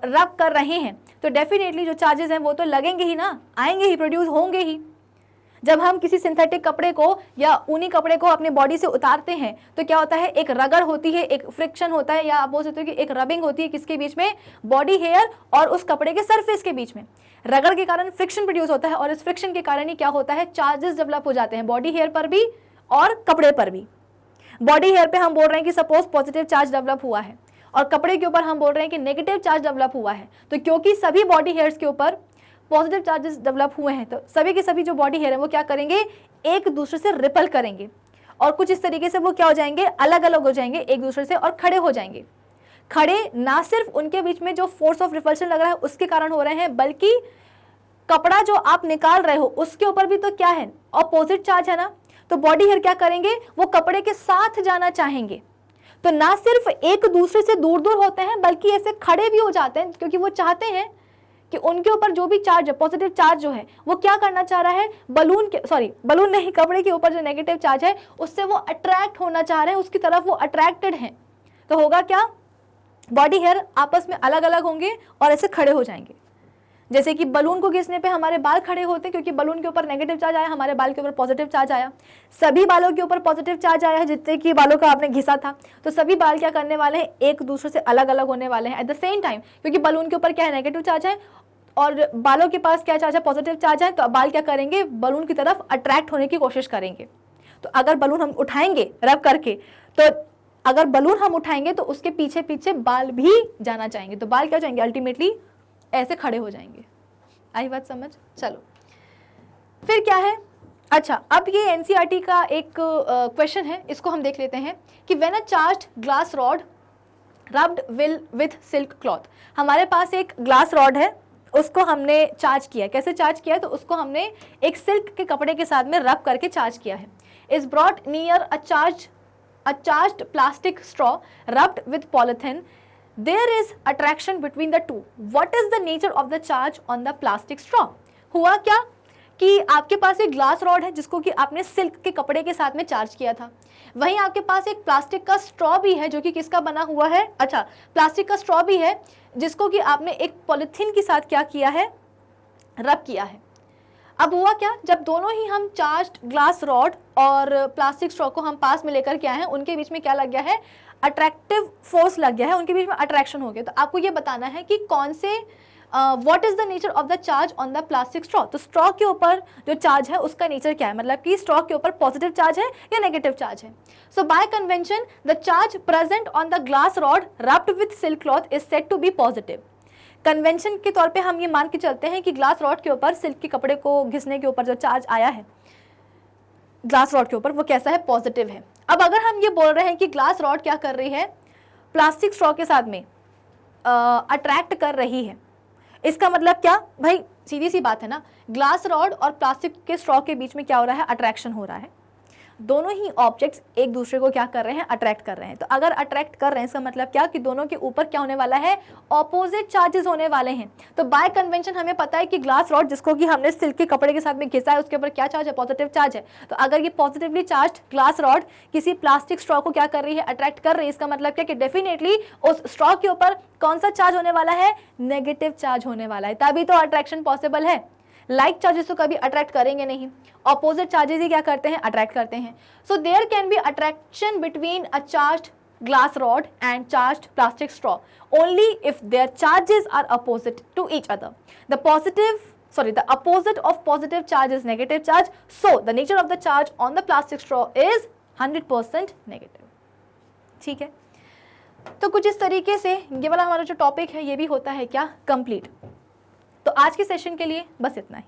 रब कर रहे हैं, तो डेफिनेटली जो चार्जेस हैं वो तो लगेंगे ही ना, आएंगे ही, प्रोड्यूस होंगे ही। जब हम किसी सिंथेटिक कपड़े को या ऊनी कपड़े को अपने बॉडी से उतारते हैं तो क्या होता है, एक रगड़ होती है, एक फ्रिक्शन होता है, या आप बोल सकते हो कि एक रबिंग होती है, किसके बीच में, बॉडी हेयर और उस कपड़े के सरफेस के बीच में। रगड़ के कारण फ्रिक्शन प्रोड्यूस होता है, और इस फ्रिक्शन के कारण ही क्या होता है, चार्जेस डेवलप हो जाते हैं बॉडी हेयर पर भी और कपड़े पर भी। बॉडी हेयर पे हम बोल रहे हैं कि सपोज पॉजिटिव चार्ज डेवलप हुआ है, और कपड़े के ऊपर हम बोल रहे हैं कि नेगेटिव चार्ज डेवलप हुआ है। तो क्योंकि सभी बॉडी हेयर्स के ऊपर पॉजिटिव चार्जेस डेवलप हुए हैं, तो सभी के सभी जो बॉडी हेयर है वो क्या करेंगे, एक दूसरे से रिपल करेंगे, और कुछ इस तरीके से वो क्या हो जाएंगे, अलग अलग हो जाएंगे एक दूसरे से और खड़े हो जाएंगे। खड़े ना सिर्फ उनके बीच में जो फोर्स ऑफ रिपल्शन लग रहा है उसके कारण हो रहे हैं, बल्कि कपड़ा जो आप निकाल रहे हो उसके ऊपर भी तो क्या है, ऑपोजिट चार्ज है ना। तो बॉडी हेयर क्या करेंगे, वो कपड़े के साथ जाना चाहेंगे। तो ना सिर्फ एक दूसरे से दूर दूर होते हैं, बल्कि ऐसे खड़े भी हो जाते हैं, क्योंकि वो चाहते हैं कि उनके ऊपर जो भी चार्ज है, पॉजिटिव चार्ज जो है, वो क्या करना चाह रहा है, बलून के, सॉरी बलून नहीं, कपड़े के ऊपर जो नेगेटिव चार्ज है उससे वो अट्रैक्ट होना चाह रहे हैं, उसकी तरफ वो अट्रैक्टेड हैं। तो होगा क्या, बॉडी हेयर आपस में अलग अलग होंगे और ऐसे खड़े हो जाएंगे। जैसे कि बलून को घिसने पे हमारे बाल खड़े होते हैं, क्योंकि बलून के ऊपर नेगेटिव चार्ज आया, हमारे बाल के ऊपर पॉजिटिव चार्ज आया। सभी बालों के ऊपर पॉजिटिव चार्ज आया है, जितने कि बालों का आपने घिसा था, तो सभी बाल क्या करने वाले हैं, एक दूसरे से अलग अलग होने वाले हैं एट द सेम टाइम, क्योंकि बलून के ऊपर क्या है, नेगेटिव चार्ज है और बालों के पास क्या चार्ज है, पॉजिटिव चार्ज है। तो बाल क्या करेंगे, बलून की तरफ अट्रैक्ट होने की कोशिश करेंगे। तो अगर बलून हम उठाएंगे रब करके, तो अगर बलून हम उठाएंगे तो उसके पीछे पीछे बाल भी जाना चाहेंगे, तो बाल क्या हो जाएंगे, अल्टीमेटली ऐसे खड़े हो जाएंगे। आई बात समझ? चलो फिर क्या है, अच्छा अब ये एनसीईआरटी का एक क्वेश्चन है, इसको हम देख लेते हैं कि when a charged glass rod rubbed with silk cloth, हमारे पास एक ग्लास रॉड है, उसको हमने चार्ज किया। कैसे चार्ज किया है, तो उसको हमने एक सिल्क के कपड़े के साथ में रब करके चार्ज किया है। Is brought near a charged plastic straw rubbed with polythene, there is attraction between the two. What is the nature of the charge on the plastic straw? हुआ क्या कि आपके पास एक ग्लास रॉड है जिसको कि आपने सिल्क के कपड़े के साथ में चार्ज किया था, वहीं आपके पास एक प्लास्टिक का स्ट्रॉ भी है जो कि किसका बना हुआ है, अच्छा प्लास्टिक का स्ट्रॉ भी है जिसको कि आपने एक पॉलिथीन के साथ क्या किया है, रब किया है। अब हुआ क्या, जब दोनों ही हम चार्ज्ड ग्लास रॉड और प्लास्टिक स्ट्रॉ को हम पास में लेकर के आए हैं, उनके बीच में क्या लग गया है, अट्रैक्टिव फोर्स लग गया है, उनके बीच में अट्रैक्शन हो गया। तो आपको ये बताना है कि कौन से what is the nature of the charge on the plastic straw. तो स्ट्रॉ के ऊपर जो चार्ज है उसका नेचर क्या है, मतलब कि स्ट्रॉ के ऊपर पॉजिटिव चार्ज है या नेगेटिव चार्ज है। So by convention the charge present on the glass rod rubbed with silk cloth is said to be positive. Convention के तौर पे हम ये मान के चलते हैं कि ग्लास रॉड के ऊपर सिल्क के कपड़े को घिसने के ऊपर जो चार्ज आया है ग्लास रॉड के ऊपर, वो कैसा है, पॉजिटिव है। अब अगर हम ये बोल रहे हैं कि ग्लास रॉड क्या कर रही है, प्लास्टिक स्ट्रॉ के साथ में अट्रैक्ट कर रही है, इसका मतलब क्या भाई, सीधी सी बात है ना, ग्लास रॉड और प्लास्टिक के स्ट्रॉ के बीच में क्या हो रहा है, अट्रैक्शन हो रहा है। दोनों ही ऑब्जेक्ट्स एक दूसरे को क्या कर रहे हैं, अट्रैक्ट कर रहे हैं। तो अगर अट्रैक्ट कर रहे हैं इसका मतलब क्या कि दोनों के ऊपर क्या होने वाला है, ऑपोजिट चार्जेस होने वाले हैं। तो बाय कन्वेंशन हमें पता है कि ग्लास रॉड जिसको कि हमने सिल्क के कपड़े के साथ में घिसा है उसके ऊपर क्या चार्ज है, पॉजिटिव चार्ज है। तो अगर ये पॉजिटिवली चार्ज ग्लास रॉड किसी प्लास्टिक स्ट्रॉ को क्या कर रही है, अट्रैक्ट कर रही है, इसका मतलब क्या कि डेफिनेटली उस स्ट्रॉ के ऊपर कौन सा चार्ज होने वाला है, नेगेटिव चार्ज होने वाला है, तभी तो अट्रैक्शन पॉसिबल है। लाइक चार्जेस तो कभी अट्रैक्ट करेंगे नहीं, ऑपोजिट चार्जेस ही क्या करते हैं, अट्रैक्ट करते हैं। So there can be attraction between a charged glass rod and charged plastic straw only if their charges are opposite to each other. The opposite of positive charge is negative charge, so the nature of the charge on the plastic straw is 100% negative. ठीक है, तो कुछ इस तरीके से ये वाला हमारा जो टॉपिक है ये भी होता है क्या, कंप्लीट। तो आज के सेशन के लिए बस इतना ही।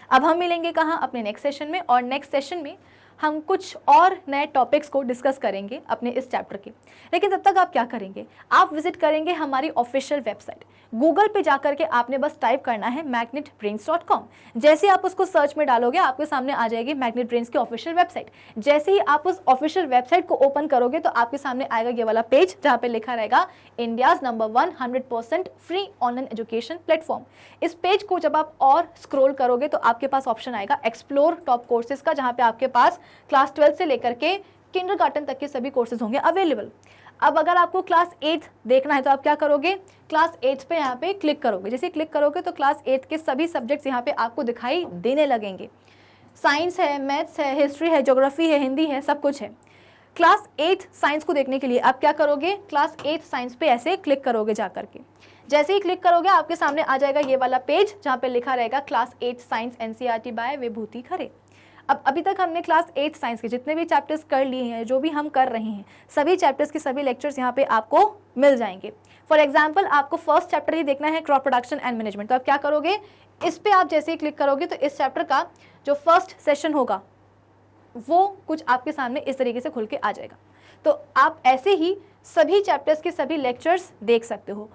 अब हम मिलेंगे कहाँ, अपने नेक्स्ट सेशन में, और नेक्स्ट सेशन में हम कुछ और नए टॉपिक्स को डिस्कस करेंगे अपने इस चैप्टर के। लेकिन तब तक आप क्या करेंगे, आप विजिट करेंगे हमारी ऑफिशियल वेबसाइट। गूगल पे जाकर के आपने बस टाइप करना है magnetbrains.com। जैसे ही आप उसको सर्च में डालोगे आपके सामने आ जाएगी मैग्नेट ब्रेन्स की ऑफिशियल वेबसाइट। जैसे ही आप उस ऑफिशियल वेबसाइट को ओपन करोगे तो आपके सामने आएगा ये वाला पेज जहाँ पे लिखा रहेगा India's number 1 100% free online education platform. इस पेज को जब आप और स्क्रॉल करोगे तो आपके पास ऑप्शन आएगा एक्सप्लोर टॉप कोर्सेज का, जहाँ पे आपके पास क्लास 12 से लेकर के किंडरगार्टन तक के सभी कोर्सेज होंगे अवेलेबल। अब अगर आपको क्लास 8 देखना है तो आप क्या करोगे, क्लास 8 पे यहाँ पे क्लिक करोगे। जैसे क्लिक करोगे तो क्लास 8 के सभी सब्जेक्ट्स यहाँ पे आपको दिखाई देने लगेंगे। साइंस है, मैथ्स है, हिस्ट्री है, ज्योग्राफी है, हिंदी है, सब कुछ है। क्लास 8 साइंस को देखने के लिए आप क्या करोगे, क्लास 8 साइंस पे ऐसे क्लिक करोगे जा करके। जैसे ही क्लिक करोगे आपके सामने आ जाएगा ये वाला पेज जहाँ पे लिखा रहेगा क्लास 8 साइंस एनसीईआरटी बाय विभूति खरे। अब अभी तक हमने क्लास 8 साइंस के जितने भी चैप्टर्स कर लिए हैं, जो भी हम कर रहे हैं, सभी चैप्टर्स के सभी लेक्चर्स यहाँ पे आपको मिल जाएंगे। फॉर एग्जांपल आपको फर्स्ट चैप्टर ही देखना है, क्रॉप प्रोडक्शन एंड मैनेजमेंट, तो आप क्या करोगे, इस पे आप जैसे ही क्लिक करोगे तो इस चैप्टर का जो फर्स्ट सेशन होगा वो कुछ आपके सामने इस तरीके से खुल के आ जाएगा। तो आप ऐसे ही सभी चैप्टर्स के सभी लेक्चर्स देख सकते हो।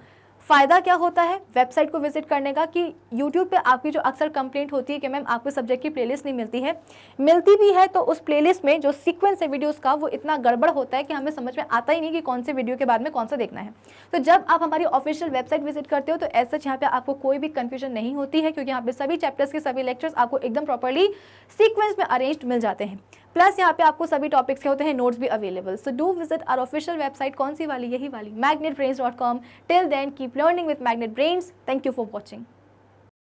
फ़ायदा क्या होता है वेबसाइट को विजिट करने का कि यूट्यूब पे आपकी जो अक्सर कंप्लेंट होती है कि मैम आपको सब्जेक्ट की प्लेलिस्ट नहीं मिलती है, मिलती भी है तो उस प्लेलिस्ट में जो सीक्वेंस है वीडियोस का वो इतना गड़बड़ होता है कि हमें समझ में आता ही नहीं कि कौन से वीडियो के बाद में कौन सा देखना है। तो जब आप हमारी ऑफिशियल वेबसाइट विजिट करते हो तो ऐसा यहाँ पे आपको कोई भी कन्फ्यूजन नहीं होती है, क्योंकि यहाँ पे सभी चैप्टर्स के सभी लेक्चर्स आपको एकदम प्रॉपरली सीक्वेंस में अरेंज्ड मिल जाते हैं। प्लस यहाँ पे आपको सभी टॉपिक्स के होते हैं नोट्स भी available. So do visit our official website, कौन सी वाली, यही वाली magnetbrains.com। Till then keep learning with Magnet Brains. Thank you for watching.